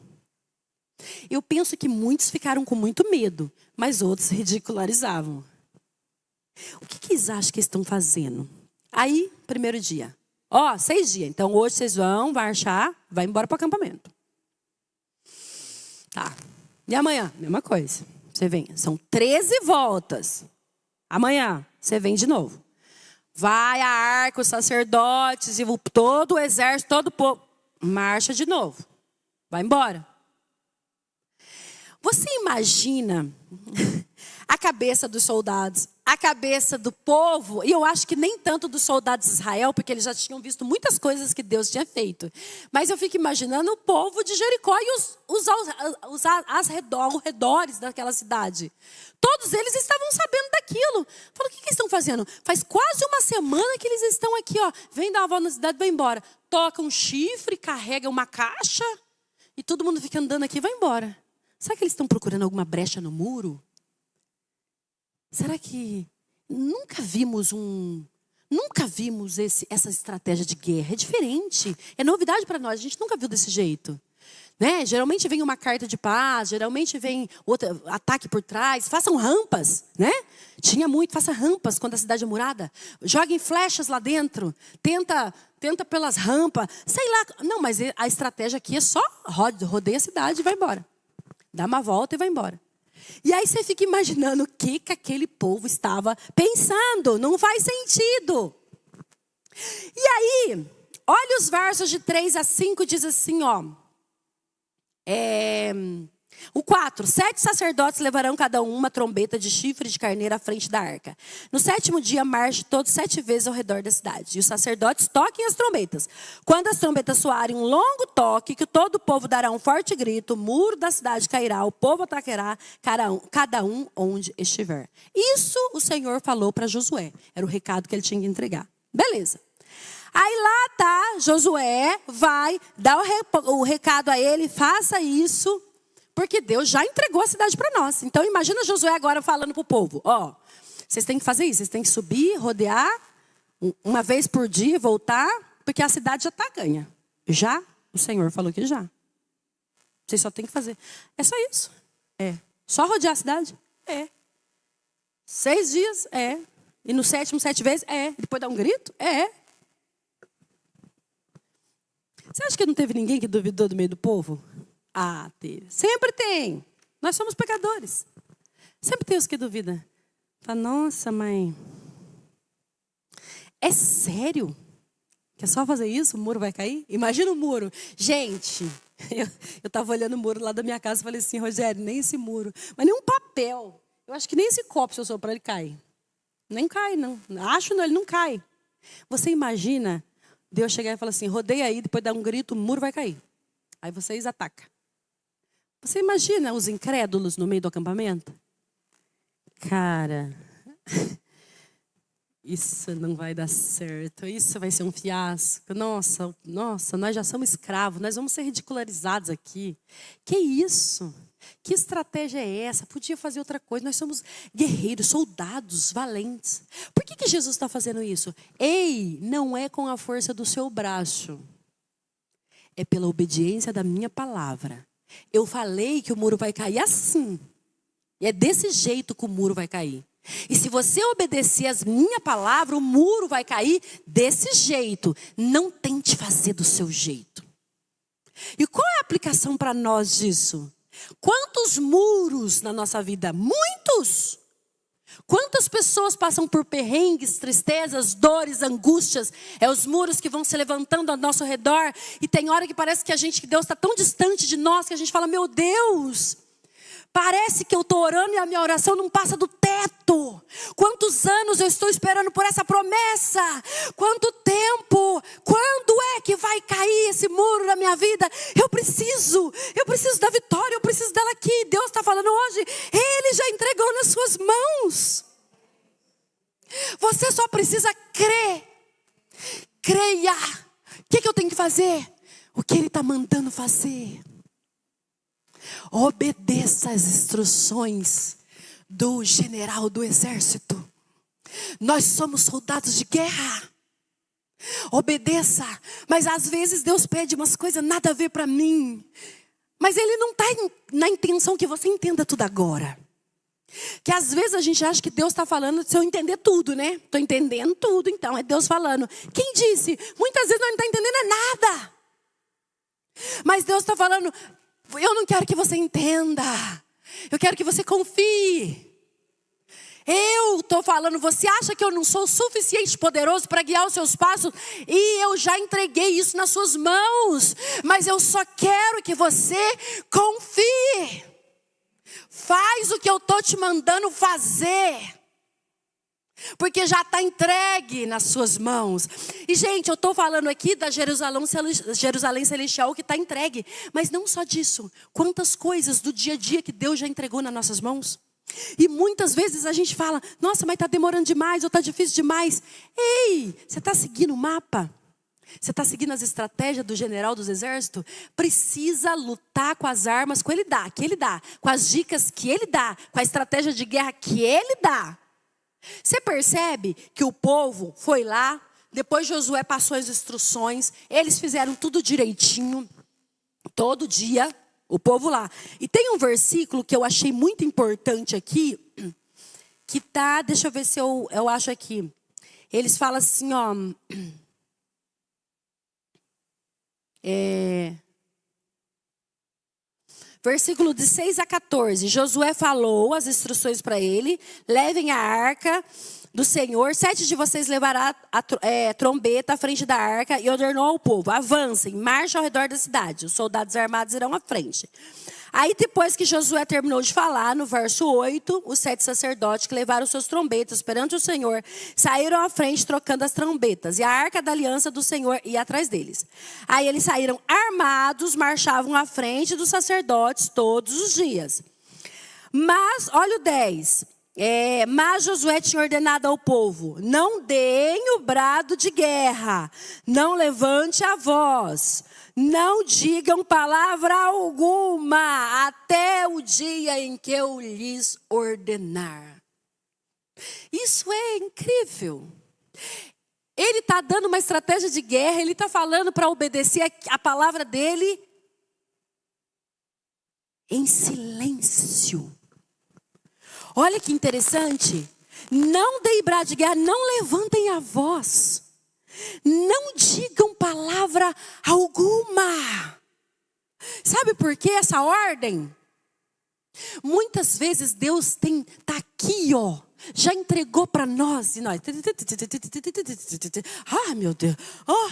Eu penso que muitos ficaram com muito medo, mas outros ridicularizavam. O que eles acham que estão fazendo? Aí, primeiro dia. 6 dias. Então, hoje vocês vão marchar, vai embora para o acampamento. Tá. E amanhã? Mesma coisa. Você vem. São 13 voltas. Amanhã, você vem de novo. Vai a arca, os sacerdotes, e todo o exército, todo o povo. Marcha de novo. Vai embora. Você imagina a cabeça dos soldados, a cabeça do povo, e eu acho que nem tanto dos soldados de Israel, porque eles já tinham visto muitas coisas que Deus tinha feito. Mas eu fico imaginando o povo de Jericó e os arredores daquela cidade. Todos eles estavam sabendo daquilo. Falaram, o que eles estão fazendo? Faz quase uma semana que eles estão aqui, vem dar uma volta na cidade e vai embora. Toca um chifre, carrega uma caixa, e todo mundo fica andando aqui e vai embora. Será que eles estão procurando alguma brecha no muro? Será que nunca vimos essa estratégia de guerra? É diferente, é novidade para nós, a gente nunca viu desse jeito. Né? Geralmente vem uma carta de paz, geralmente vem outro ataque por trás. Façam rampas, né? Tinha muito, faça rampas quando a cidade é murada. Joguem flechas lá dentro, tenta pelas rampas, sei lá. Não, mas a estratégia aqui é só rodeia a cidade e vai embora. Dá uma volta e vai embora. E aí você fica imaginando o que aquele povo estava pensando. Não faz sentido. E aí, olha os versos de 3 a 5, diz assim, o 4, 7 sacerdotes levarão cada um uma trombeta de chifre de carneiro à frente da arca. No 7º dia, marche todos 7 vezes ao redor da cidade. E os sacerdotes toquem as trombetas. Quando as trombetas soarem um longo toque, que todo o povo dará um forte grito, o muro da cidade cairá, o povo atacará, cada um onde estiver. Isso o Senhor falou para Josué. Era o recado que ele tinha que entregar. Beleza. Aí lá tá, Josué vai dar o recado a ele, faça isso, porque Deus já entregou a cidade para nós. Então imagina Josué agora falando para o povo, ó, vocês têm que fazer isso, vocês têm que subir, rodear, uma vez por dia, voltar, porque a cidade já está ganha. Já, o Senhor falou que já. Vocês só têm que fazer. É só isso. É. Só rodear a cidade? É. 6 dias? É. E no 7º, 7 vezes? É. Depois dar um grito? É. Você acha que não teve ninguém que duvidou do meio do povo? Ah, teve. Sempre tem. Nós somos pecadores. Sempre tem os que duvidam. Fala, nossa, mãe. É sério? Que é só fazer isso, o muro vai cair? Imagina o muro. Gente, eu estava olhando o muro lá da minha casa e falei assim, Rogério, nem esse muro, mas nem um papel. Eu acho que nem esse copo, se eu soprar, ele cai. Nem cai, não. Acho não, ele não cai. Você imagina Deus chegar e falar assim, rodeia aí, depois dá um grito, o muro vai cair. Aí vocês atacam. Você imagina os incrédulos no meio do acampamento? Cara... Isso não vai dar certo, isso vai ser um fiasco. Nossa, nós já somos escravos, nós vamos ser ridicularizados aqui. Que isso? Que estratégia é essa? Podia fazer outra coisa, nós somos guerreiros, soldados, valentes. Por que Jesus está fazendo isso? Ei, não é com a força do seu braço. É pela obediência da minha palavra. Eu falei que o muro vai cair assim. E é desse jeito que o muro vai cair. E se você obedecer a minha palavra, o muro vai cair desse jeito. Não tente fazer do seu jeito. E qual é a aplicação para nós disso? Quantos muros na nossa vida? Muitos! Quantas pessoas passam por perrengues, tristezas, dores, angústias? É os muros que vão se levantando ao nosso redor. E tem hora que parece que Deus está tão distante de nós que a gente fala, meu Deus... Parece que eu estou orando e a minha oração não passa do teto. Quantos anos eu estou esperando por essa promessa? Quanto tempo? Quando é que vai cair esse muro na minha vida? Eu preciso da vitória, eu preciso dela aqui. Deus está falando hoje, Ele já entregou nas suas mãos. Você só precisa crer. Creia. O que eu tenho que fazer? O que Ele está mandando fazer. Obedeça às instruções do general do exército. Nós somos soldados de guerra. Obedeça. Mas às vezes Deus pede umas coisas nada a ver para mim. Mas Ele não está na intenção que você entenda tudo agora. Que às vezes a gente acha que Deus está falando se eu entender tudo, né? Estou entendendo tudo, então é Deus falando. Quem disse? Muitas vezes nós não estamos entendendo nada. Mas Deus está falando... Eu não quero que você entenda. Eu quero que você confie. Eu estou falando, você acha que eu não sou suficiente poderoso para guiar os seus passos? E eu já entreguei isso nas suas mãos. Mas eu só quero que você confie. Faz o que eu estou te mandando fazer. Porque já está entregue nas suas mãos. E gente, eu estou falando aqui da Jerusalém Celestial que está entregue. Mas não só disso. Quantas coisas do dia a dia que Deus já entregou nas nossas mãos. E muitas vezes a gente fala, nossa, mas está demorando demais, ou está difícil demais. Ei, você está seguindo o mapa? Você está seguindo as estratégias do general dos exércitos? Precisa lutar com as armas que ele dá. Com as dicas que ele dá. Com a estratégia de guerra que ele dá. Você percebe que o povo foi lá, depois Josué passou as instruções, eles fizeram tudo direitinho, todo dia, o povo lá. E tem um versículo que eu achei muito importante aqui, que tá, deixa eu ver se eu acho aqui. Eles falam assim, ó, versículo de 6 a 14, Josué falou as instruções para ele, levem a arca do Senhor, 7 de vocês levará a trombeta à frente da arca e ordenou ao povo, avancem, marchem ao redor da cidade, os soldados armados irão à frente. Aí depois que Josué terminou de falar, no verso 8, os 7 sacerdotes que levaram seus trombetas perante o Senhor, saíram à frente trocando as trombetas. E a arca da aliança do Senhor ia atrás deles. Aí eles saíram armados, marchavam à frente dos sacerdotes todos os dias. Mas, olha o 10. Mas Josué tinha ordenado ao povo: não deem o brado de guerra, não levante a voz, não digam palavra alguma, até o dia em que eu lhes ordenar. Isso é incrível. Ele está dando uma estratégia de guerra, ele está falando para obedecer a palavra dele em silêncio. Olha que interessante. Não deem brado de guerra, não levantem a voz. Não digam palavra alguma. Sabe por que essa ordem? Muitas vezes Deus está aqui, ó. Já entregou para nós. E nós. Ah, meu Deus. Oh.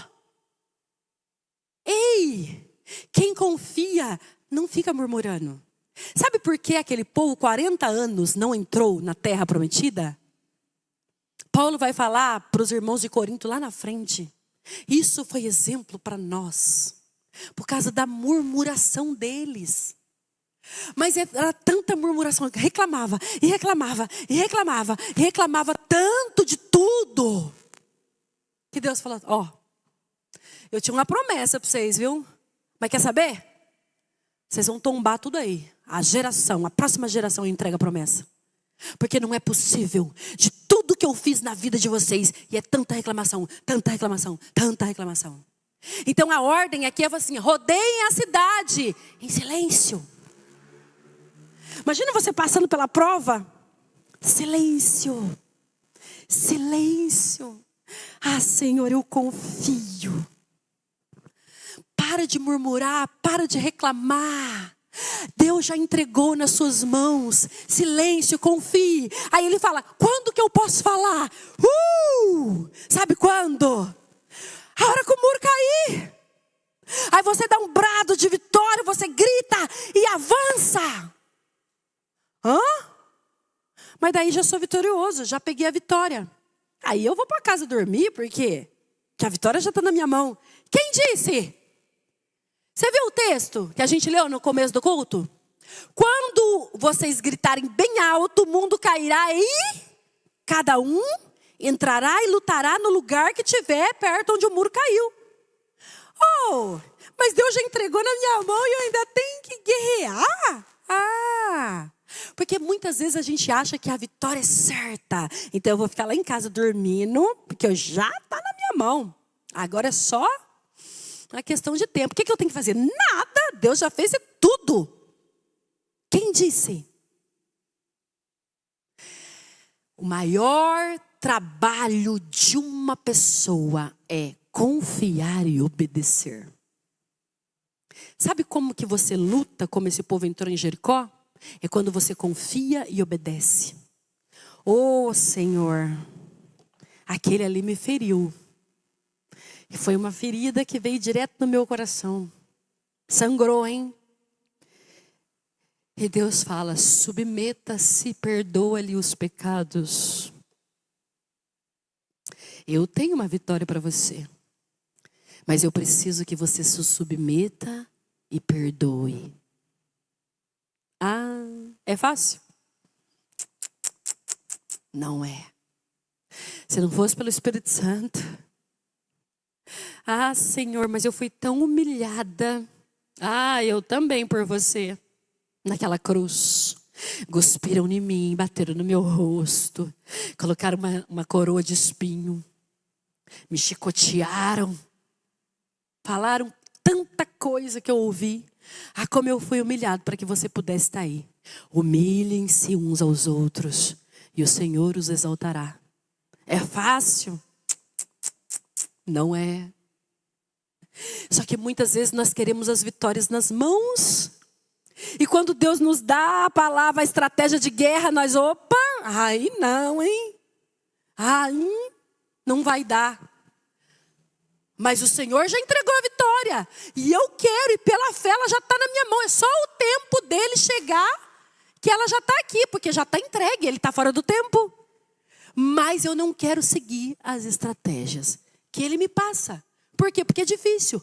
Ei, quem confia não fica murmurando. Sabe por que aquele povo 40 anos não entrou na terra prometida? Paulo vai falar para os irmãos de Corinto lá na frente. Isso foi exemplo para nós. Por causa da murmuração deles. Mas era tanta murmuração, reclamava, e reclamava, e reclamava, e reclamava tanto de tudo. Que Deus falou, ó, eu tinha uma promessa para vocês, viu? Mas quer saber? Vocês vão tombar tudo aí. A próxima geração entrega a promessa. Porque não é possível, de tudo que eu fiz na vida de vocês, e é tanta reclamação, tanta reclamação, tanta reclamação. Então a ordem aqui é assim, rodeiem a cidade em silêncio. Imagina você passando pela prova. Silêncio. Silêncio. Ah, Senhor, eu confio. Para de murmurar, para de reclamar. Deus já entregou nas suas mãos. Silêncio, confie. Aí ele fala, quando que eu posso falar? Sabe quando? A hora que o muro cair. Aí você dá um brado de vitória, você grita e avança. Mas daí já sou vitorioso, já peguei a vitória. Aí eu vou para casa dormir, porque a vitória já está na minha mão. Quem disse? Você viu o texto que a gente leu no começo do culto? Quando vocês gritarem bem alto, o mundo cairá e cada um entrará e lutará no lugar que tiver perto onde o muro caiu. Mas Deus já entregou na minha mão e eu ainda tenho que guerrear? Porque muitas vezes a gente acha que a vitória é certa. Então eu vou ficar lá em casa dormindo, porque eu já está na minha mão. Agora é só uma questão de tempo. O que eu tenho que fazer? Nada. Deus já fez tudo. Quem disse? O maior trabalho de uma pessoa é confiar e obedecer. Sabe como que você luta, como esse povo entrou em Jericó? É quando você confia e obedece. Senhor, aquele ali me feriu. E foi uma ferida que veio direto no meu coração. Sangrou, hein? E Deus fala, submeta-se, perdoa-lhe os pecados. Eu tenho uma vitória para você. Mas eu preciso que você se submeta e perdoe. É fácil? Não é. Se não fosse pelo Espírito Santo. Senhor, mas eu fui tão humilhada. Eu também por você. Naquela cruz. Cuspiram em mim, bateram no meu rosto. Colocaram uma coroa de espinho. Me chicotearam. Falaram tanta coisa que eu ouvi. Como eu fui humilhado para que você pudesse estar aí. Humilhem-se uns aos outros e o Senhor os exaltará. É fácil? Não é. Só que muitas vezes nós queremos as vitórias nas mãos. E quando Deus nos dá a palavra, a estratégia de guerra, nós, aí não, hein? Não vai dar. Mas o Senhor já entregou a vitória. E eu quero, e pela fé ela já está na minha mão. É só o tempo dele chegar, que ela já está aqui, porque já está entregue, ele está fora do tempo. Mas eu não quero seguir as estratégias que ele me passa. Por quê? Porque é difícil.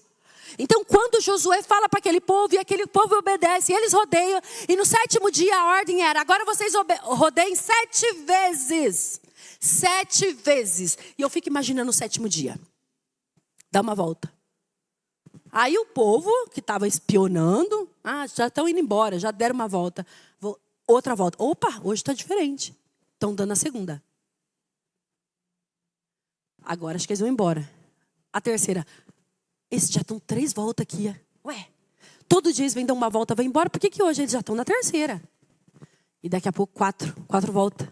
Então, quando Josué fala para aquele povo, e aquele povo obedece, e eles rodeiam, e no 7º dia a ordem era, agora vocês rodeiem 7 vezes. 7 vezes. E eu fico imaginando o 7º dia. Dá uma volta. Aí o povo que estava espionando, já estão indo embora, já deram uma volta. Outra volta. Opa, hoje está diferente. Estão dando a segunda. Agora acho que eles vão embora. A terceira. Esses já estão 3 voltas aqui. Ué, todo dia eles vêm dar uma volta, vão embora. Por que hoje eles já estão na terceira? E daqui a pouco 4 voltas.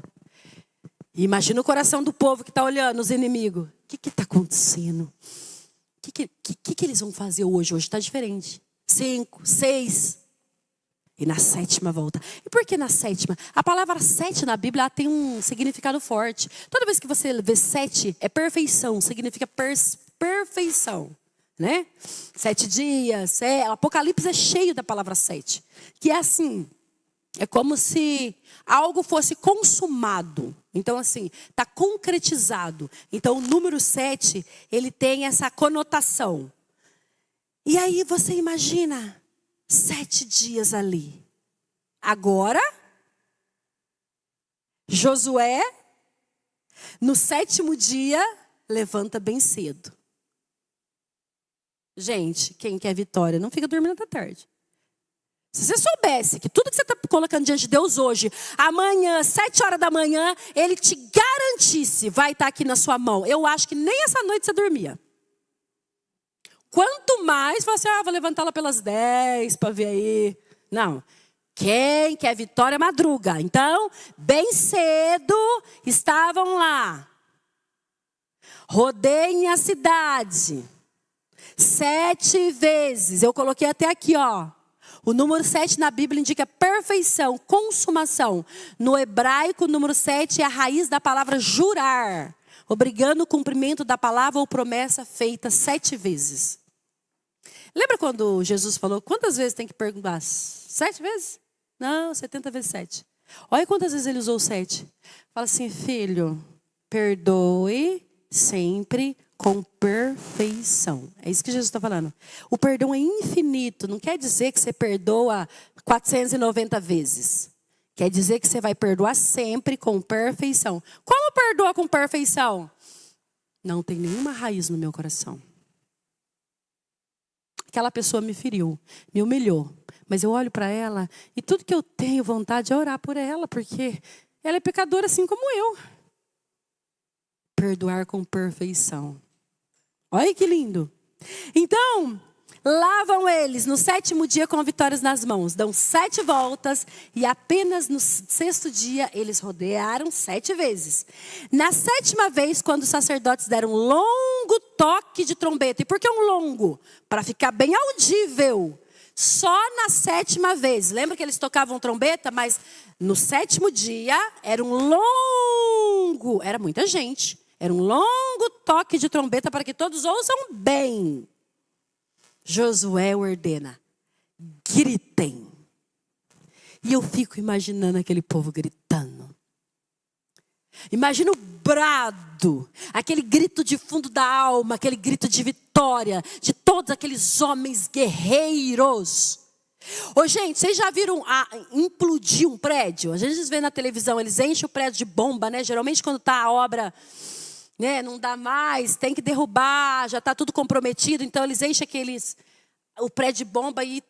E imagina o coração do povo que está olhando, os inimigos. O que está acontecendo? O que eles vão fazer hoje? Hoje está diferente. 5, 6. E na 7ª volta. E por que na 7ª? A palavra 7 na Bíblia ela tem um significado forte. Toda vez que você vê 7, é perfeição. Significa perfeição. Né? 7 dias. O Apocalipse é cheio da palavra 7. Que é assim. É como se algo fosse consumado. Então assim, está concretizado. Então o número 7, ele tem essa conotação. E aí você imagina 7 dias ali. Agora, Josué, no 7º dia, levanta bem cedo. Gente, quem quer vitória não fica dormindo até tarde. Se você soubesse que tudo que você está colocando diante de Deus hoje, amanhã, 7 horas da manhã, Ele te garantisse, vai estar aqui na sua mão. Eu acho que nem essa noite você dormia. Quanto mais você, vou levantar lá pelas 10 para ver aí. Não. Quem quer vitória madruga. Então, bem cedo, estavam lá. Rodeiem a cidade. 7 vezes. Eu coloquei até aqui, ó. O número 7 na Bíblia indica perfeição, consumação. No hebraico, o número 7 é a raiz da palavra jurar. Obrigando o cumprimento da palavra ou promessa feita 7 vezes. Lembra quando Jesus falou, quantas vezes tem que perguntar? 7 vezes? Não, 70 vezes 7. Olha quantas vezes ele usou 7. Fala assim, filho, perdoe sempre com perfeição. É isso que Jesus está falando. O perdão é infinito. Não quer dizer que você perdoa 490 vezes. Quer dizer que você vai perdoar sempre com perfeição. Como perdoa com perfeição? Não tem nenhuma raiz no meu coração. Aquela pessoa me feriu, me humilhou. Mas eu olho para ela e tudo que eu tenho vontade é orar por ela, porque ela é pecadora assim como eu. Perdoar com perfeição. Olha que lindo. Então, lá vão eles no 7º dia com vitórias nas mãos. Dão 7 voltas e apenas no 6º dia eles rodearam 7 vezes. Na 7ª vez, quando os sacerdotes deram um longo toque de trombeta. E por que um longo? Para ficar bem audível. Só na 7ª vez. Lembra que eles tocavam trombeta? Mas no 7º dia era um longo. Era muita gente. Era um longo toque de trombeta para que todos ouçam bem. Josué ordena, gritem. E eu fico imaginando aquele povo gritando. Imagina o brado, aquele grito de fundo da alma, aquele grito de vitória, de todos aqueles homens guerreiros. Ô gente, vocês já viram implodir um prédio? Às vezes vê na televisão, eles enchem o prédio de bomba, né? Geralmente quando está a obra, né, não dá mais, tem que derrubar, já está tudo comprometido. Então eles enchem o prédio de bomba e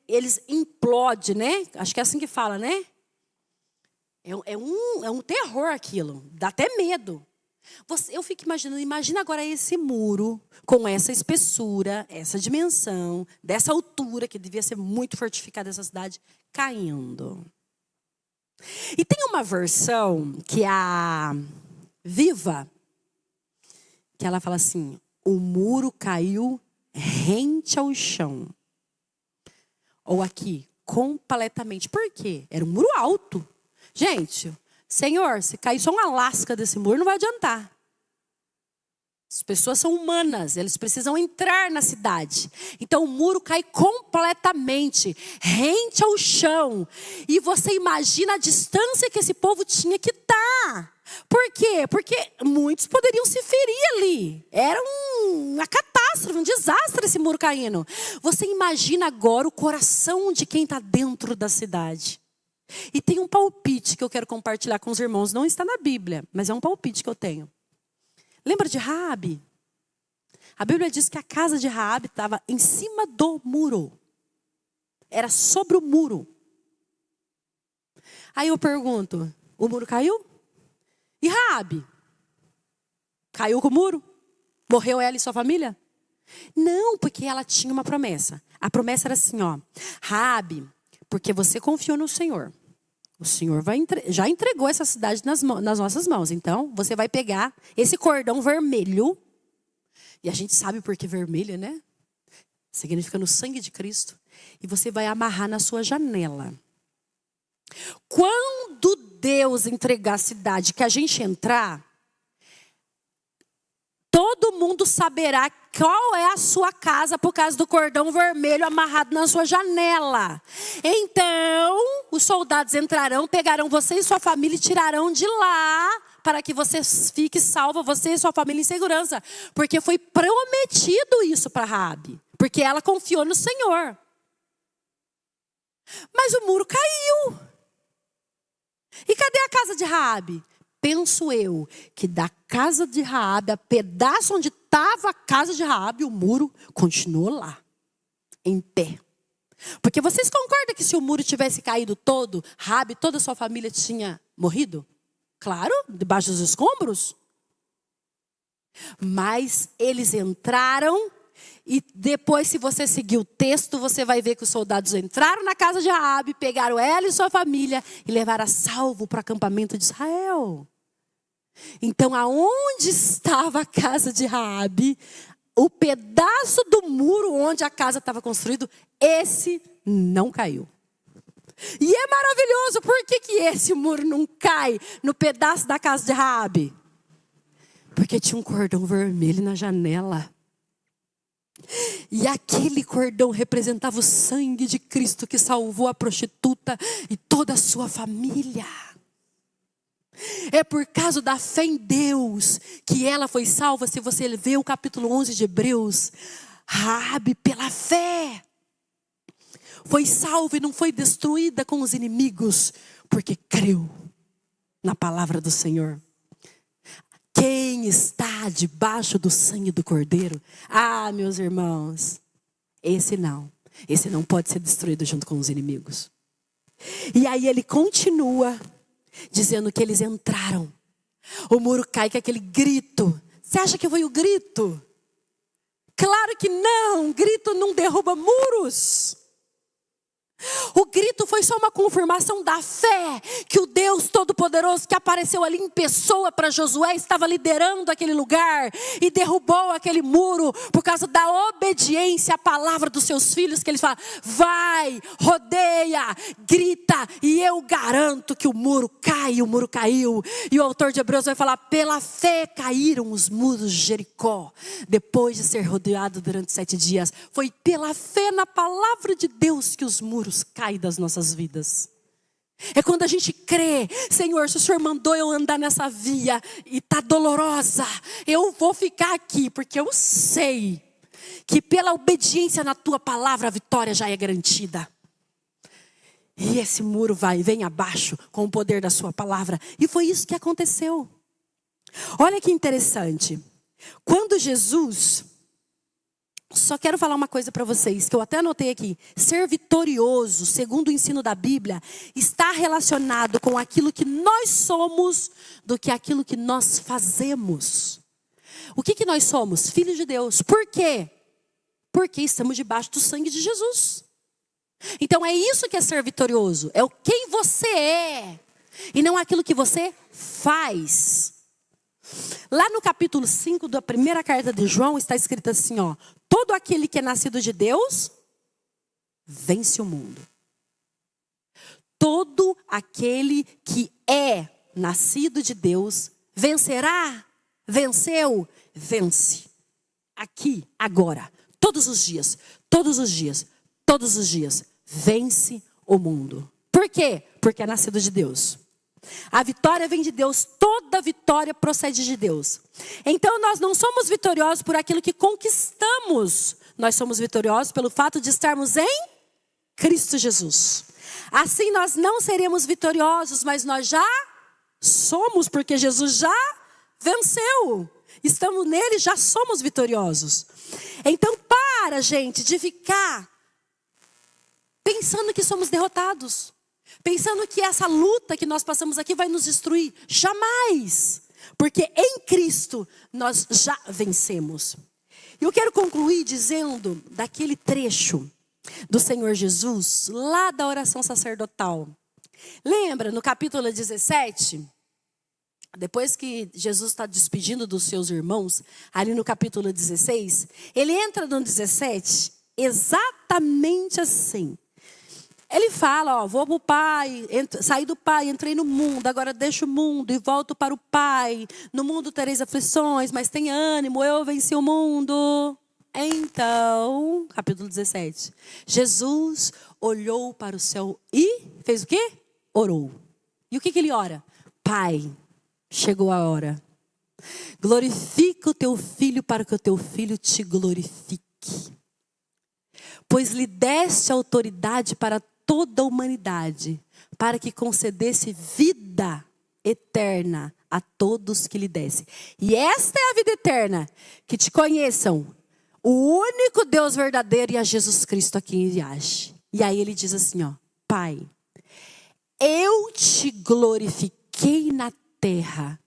eles implodem, né? Acho que é assim que fala, né? É um terror aquilo, dá até medo. Eu fico imaginando, imagina agora esse muro com essa espessura, essa dimensão, dessa altura, que devia ser muito fortificada essa cidade, caindo. E tem uma versão que é a Viva, que ela fala assim, o muro caiu rente ao chão. Ou aqui, completamente. Por quê? Era um muro alto. Gente, Senhor, se cair só uma lasca desse muro, não vai adiantar. As pessoas são humanas, eles precisam entrar na cidade. Então o muro cai completamente, rente ao chão. E você imagina a distância que esse povo tinha que estar. Por quê? Porque muitos poderiam se ferir ali. Era uma catástrofe, um desastre esse muro caindo. Você imagina agora o coração de quem está dentro da cidade. E tem um palpite que eu quero compartilhar com os irmãos. Não está na Bíblia, mas é um palpite que eu tenho. Lembra de Raabe? A Bíblia diz que a casa de Raabe estava em cima do muro. Era sobre o muro. Aí eu pergunto, o muro caiu? E Raabe? Caiu com o muro? Morreu ela e sua família? Não, porque ela tinha uma promessa. A promessa era assim, ó. Raabe, porque você confiou no Senhor. O Senhor já entregou essa cidade nas nossas mãos. Então, você vai pegar esse cordão vermelho. E a gente sabe por que vermelho, né? Significa no sangue de Cristo. E você vai amarrar na sua janela. Quando Deus entregar a cidade que a gente entrar, todo mundo saberá qual é a sua casa por causa do cordão vermelho amarrado na sua janela. Então, os soldados entrarão, pegarão você e sua família e tirarão de lá para que você fique salva, você e sua família em segurança. Porque foi prometido isso para Raabe, porque ela confiou no Senhor. Mas o muro caiu. E cadê a casa de Raabe? Penso eu que da casa de Raabe, a pedaço onde estava a casa de Raabe, o muro continuou lá, em pé. Porque vocês concordam que se o muro tivesse caído todo, Raabe e toda a sua família tinha morrido? Claro, debaixo dos escombros. Mas eles entraram e depois, se você seguir o texto, você vai ver que os soldados entraram na casa de Raabe, pegaram ela e sua família e levaram a salvo para o acampamento de Israel. Então, aonde estava a casa de Raabe, o pedaço do muro onde a casa estava construída, esse não caiu. E é maravilhoso, por que esse muro não cai no pedaço da casa de Raabe? Porque tinha um cordão vermelho na janela. E aquele cordão representava o sangue de Cristo que salvou a prostituta e toda a sua família. É por causa da fé em Deus que ela foi salva. Se você vê o capítulo 11 de Hebreus, Raabe, pela fé, foi salva e não foi destruída com os inimigos, porque creu na palavra do Senhor. Quem está debaixo do sangue do Cordeiro? Ah, meus irmãos, esse não pode ser destruído junto com os inimigos. E aí ele continua dizendo que eles entraram. O muro cai com aquele grito. Você acha que foi o grito? Claro que não, grito não derruba muros. O grito foi só uma confirmação da fé que o Deus Todo-Poderoso que apareceu ali em pessoa para Josué estava liderando aquele lugar e derrubou aquele muro por causa da obediência à palavra dos seus filhos, que eles falam, vai, rodeia, grita, e eu garanto que o muro cai, o muro caiu. E o autor de Hebreus vai falar, pela fé caíram os muros de Jericó, depois de ser rodeado durante 7 dias. Foi pela fé na palavra de Deus que os muros caem das nossas vidas. É quando a gente crê, Senhor, se o Senhor mandou eu andar nessa via e está dolorosa, eu vou ficar aqui, porque eu sei que pela obediência na tua palavra a vitória já é garantida. E esse muro vem abaixo com o poder da sua palavra. E foi isso que aconteceu. Olha que interessante. Quando Jesus... Só quero falar uma coisa para vocês, que eu até anotei aqui. Ser vitorioso, segundo o ensino da Bíblia, está relacionado com aquilo que nós somos do que aquilo que nós fazemos. O que nós somos? Filhos de Deus. Por quê? Porque estamos debaixo do sangue de Jesus. Então é isso que é ser vitorioso. É o quem você é e não aquilo que você faz. Lá no capítulo 5 da primeira carta de João está escrito assim, ó. Todo aquele que é nascido de Deus, vence o mundo. Todo aquele que é nascido de Deus, vencerá? venceu, vence. Aqui, agora, todos os dias, todos os dias, todos os dias, vence o mundo. Por quê? Porque é nascido de Deus. A vitória vem de Deus, toda vitória procede de Deus. Então nós não somos vitoriosos por aquilo que conquistamos. Nós somos vitoriosos pelo fato de estarmos em Cristo Jesus. Assim nós não seremos vitoriosos, mas nós já somos, porque Jesus já venceu. Estamos nele, já somos vitoriosos. Então para, gente, de ficar pensando que somos derrotados. Pensando que essa luta que nós passamos aqui vai nos destruir. Jamais. Porque em Cristo nós já vencemos. E eu quero concluir dizendo daquele trecho do Senhor Jesus, lá da oração sacerdotal. Lembra, no capítulo 17, depois que Jesus está despedindo dos seus irmãos, ali no capítulo 16, ele entra no 17 exatamente assim. Ele fala, vou para o Pai, saí do Pai, entrei no mundo, agora deixo o mundo e volto para o Pai. No mundo tereis aflições, mas tenha ânimo, eu venci o mundo. Então, capítulo 17, Jesus olhou para o céu e fez o quê? Orou. E o que ele ora? Pai, chegou a hora. Glorifica o teu filho para que o teu filho te glorifique. Pois lhe deste autoridade para toda a humanidade, para que concedesse vida eterna a todos que lhe desse. E esta é a vida eterna, que te conheçam, o único Deus verdadeiro e a Jesus Cristo a quem enviaste. E aí ele diz assim, Pai, eu te glorifiquei na terra,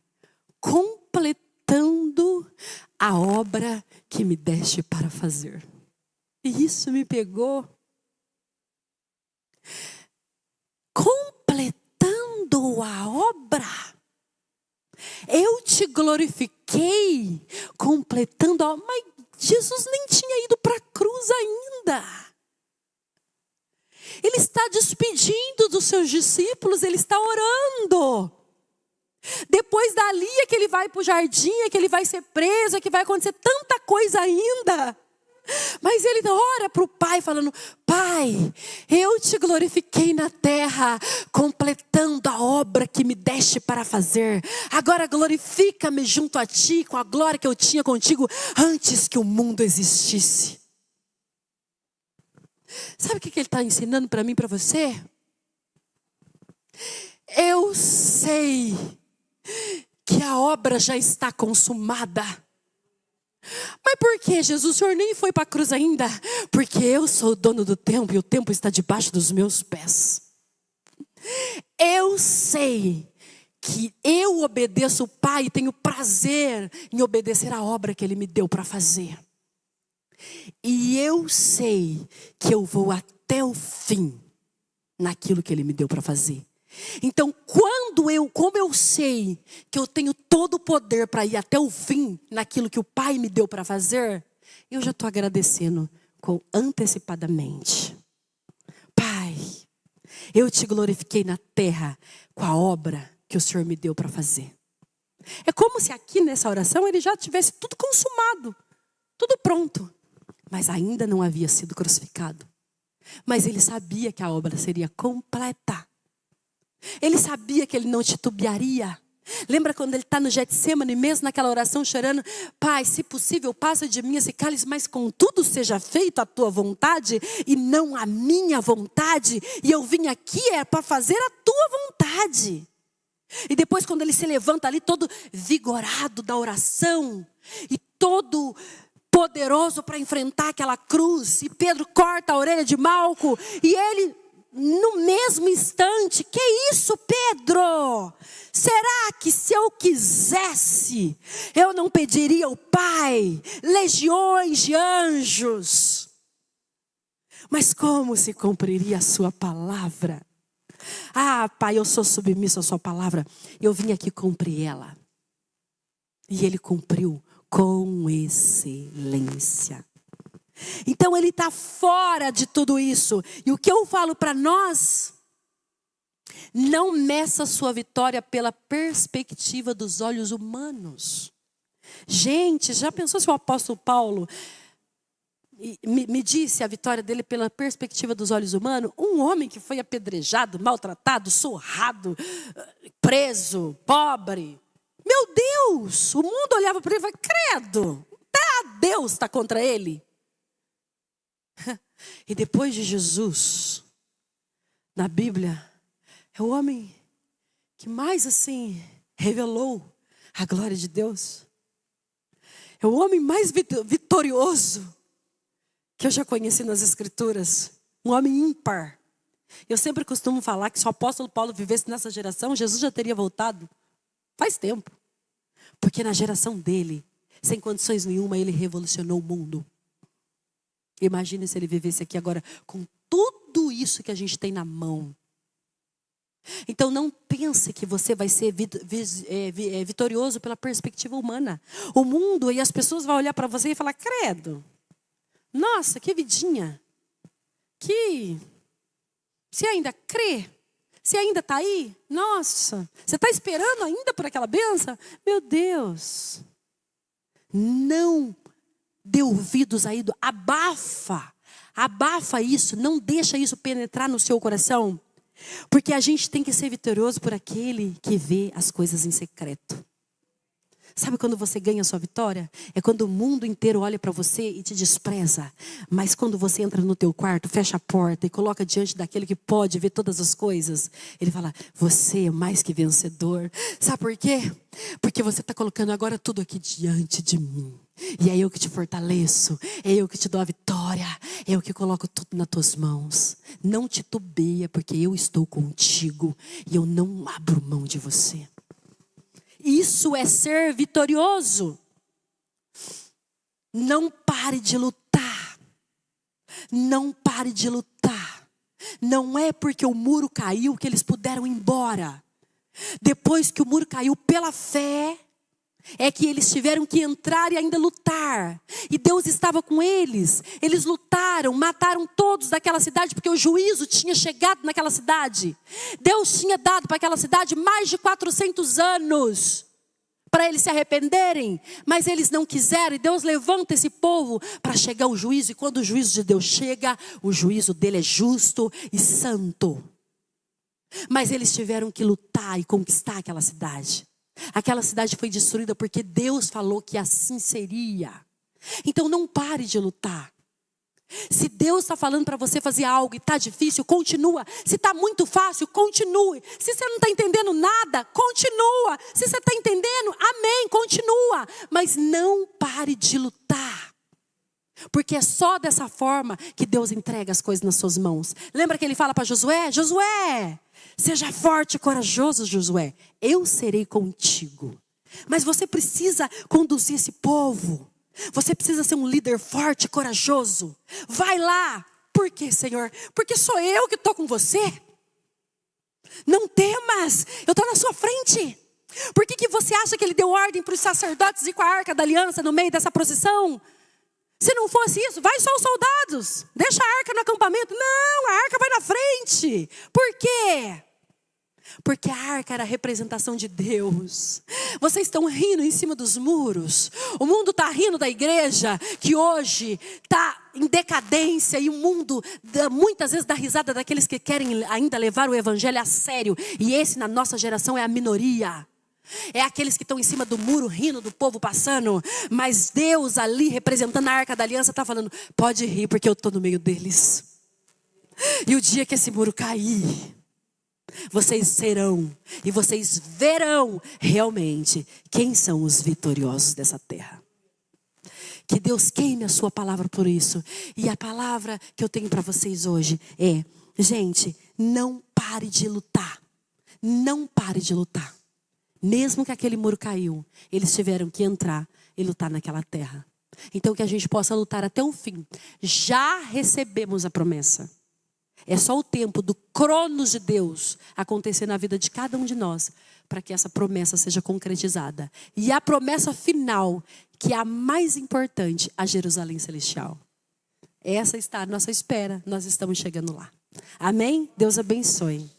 completando a obra que me deste para fazer. E isso me pegou. Completando a obra. Eu te glorifiquei completando a obra. Mas Jesus nem tinha ido para a cruz ainda. Ele está despedindo dos seus discípulos, ele está orando. Depois dali é que ele vai para o jardim, é que ele vai ser preso, é que vai acontecer tanta coisa ainda. Mas ele ora para o Pai falando, Pai, eu te glorifiquei na terra, completando a obra que me deste para fazer. Agora glorifica-me junto a ti, com a glória que eu tinha contigo antes que o mundo existisse. Sabe o que ele está ensinando para mim e para você? Eu sei que a obra já está consumada. Mas por que, Jesus? O Senhor nem foi para a cruz ainda? Porque eu sou o dono do tempo e o tempo está debaixo dos meus pés. Eu sei que eu obedeço o Pai e tenho prazer em obedecer a obra que Ele me deu para fazer. E eu sei que eu vou até o fim naquilo que Ele me deu para fazer. Então, como eu sei que eu tenho todo o poder para ir até o fim naquilo que o Pai me deu para fazer, eu já estou agradecendo antecipadamente. Pai, eu te glorifiquei na terra com a obra que o Senhor me deu para fazer. É como se aqui nessa oração ele já tivesse tudo consumado, tudo pronto, mas ainda não havia sido crucificado. Mas ele sabia que a obra seria completa. Ele sabia que ele não titubearia. Lembra quando ele está no Getsemane, mesmo naquela oração chorando, Pai, se possível, passa de mim esse cálice, mas contudo seja feita a tua vontade e não a minha vontade. E eu vim aqui para fazer a tua vontade. E depois quando ele se levanta ali todo vigorado da oração e todo poderoso para enfrentar aquela cruz, e Pedro corta a orelha de Malco e ele... No mesmo instante, que isso, Pedro? Será que se eu quisesse, eu não pediria ao Pai legiões de anjos? Mas como se cumpriria a sua palavra? Ah, Pai, eu sou submisso à sua palavra. Eu vim aqui cumprir ela. E ele cumpriu com excelência. Então ele está fora de tudo isso. E o que eu falo para nós? Não meça a sua vitória pela perspectiva dos olhos humanos. Gente, já pensou se o apóstolo Paulo me disse a vitória dele pela perspectiva dos olhos humanos? Um homem que foi apedrejado, maltratado, surrado, preso, pobre. Meu Deus! O mundo olhava para ele e falava, credo, até Deus está contra ele. E depois de Jesus, na Bíblia, é o homem que mais assim revelou a glória de Deus. É o homem mais vitorioso que eu já conheci nas Escrituras. Um homem ímpar. Eu sempre costumo falar que se o apóstolo Paulo vivesse nessa geração, Jesus já teria voltado faz tempo. Porque na geração dele, sem condições nenhuma, ele revolucionou o mundo. Imagine se ele vivesse aqui agora com tudo isso que a gente tem na mão. Então não pense que você vai ser vitorioso pela perspectiva humana. O mundo e as pessoas vão olhar para você e falar, credo, nossa, que vidinha. Você ainda crê? Você ainda está aí? Nossa, você está esperando ainda por aquela bênção? Meu Deus. Não dê ouvidos a isso. Abafa isso. Não deixa isso penetrar no seu coração. Porque a gente tem que ser vitorioso por aquele que vê as coisas em secreto. Sabe quando você ganha a sua vitória? É quando o mundo inteiro olha para você e te despreza. Mas quando você entra no teu quarto, fecha a porta e coloca diante daquele que pode ver todas as coisas, ele fala, você é mais que vencedor. Sabe por quê? Porque você está colocando agora tudo aqui diante de mim. E é eu que te fortaleço, é eu que te dou a vitória, é eu que coloco tudo nas tuas mãos. Não titubeia, porque eu estou contigo e eu não abro mão de você. Isso é ser vitorioso. Não pare de lutar. Não pare de lutar. Não é porque o muro caiu que eles puderam ir embora. Depois que o muro caiu pela fé, é que eles tiveram que entrar e ainda lutar. E Deus estava com eles. Eles lutaram, mataram todos daquela cidade, porque o juízo tinha chegado naquela cidade. Deus tinha dado para aquela cidade mais de 400 anos para eles se arrependerem. Mas eles não quiseram. E Deus levanta esse povo para chegar o juízo. E quando o juízo de Deus chega, o juízo dele é justo e santo. Mas eles tiveram que lutar e conquistar aquela cidade. Aquela cidade foi destruída porque Deus falou que assim seria. Então não pare de lutar. Se Deus está falando para você fazer algo e está difícil, continua. Se está muito fácil, continue. Se você não está entendendo nada, continua. Se você está entendendo, amém, continua. Mas não pare de lutar. Porque é só dessa forma que Deus entrega as coisas nas suas mãos. Lembra que ele fala para Josué? Josué, seja forte e corajoso, Josué. Eu serei contigo. Mas você precisa conduzir esse povo. Você precisa ser um líder forte e corajoso. Vai lá. Por quê, Senhor? Porque sou eu que estou com você. Não temas. Eu estou na sua frente. Por que você acha que ele deu ordem para os sacerdotes ir com a arca da aliança no meio dessa procissão? Se não fosse isso, vai só os soldados. Deixa a arca no acampamento. Não, a arca vai na frente. Por quê? Porque a arca era a representação de Deus. Vocês estão rindo em cima dos muros. O mundo está rindo da igreja, que hoje está em decadência. E o mundo muitas vezes dá risada daqueles que querem ainda levar o evangelho a sério. E esse na nossa geração é a minoria. É aqueles que estão em cima do muro rindo do povo passando. Mas Deus ali representando a arca da aliança está falando, pode rir porque eu estou no meio deles. E o dia que esse muro cair, vocês serão e vocês verão realmente quem são os vitoriosos dessa terra. Que Deus queime a sua palavra por isso. E a palavra que eu tenho para vocês hoje é, gente, não pare de lutar. Não pare de lutar. Mesmo que aquele muro caiu, eles tiveram que entrar e lutar naquela terra. Então que a gente possa lutar até o fim. Já recebemos a promessa. É só o tempo do cronos de Deus acontecer na vida de cada um de nós, para que essa promessa seja concretizada. E a promessa final, que é a mais importante, a Jerusalém Celestial. Essa está à nossa espera, nós estamos chegando lá. Amém? Deus abençoe.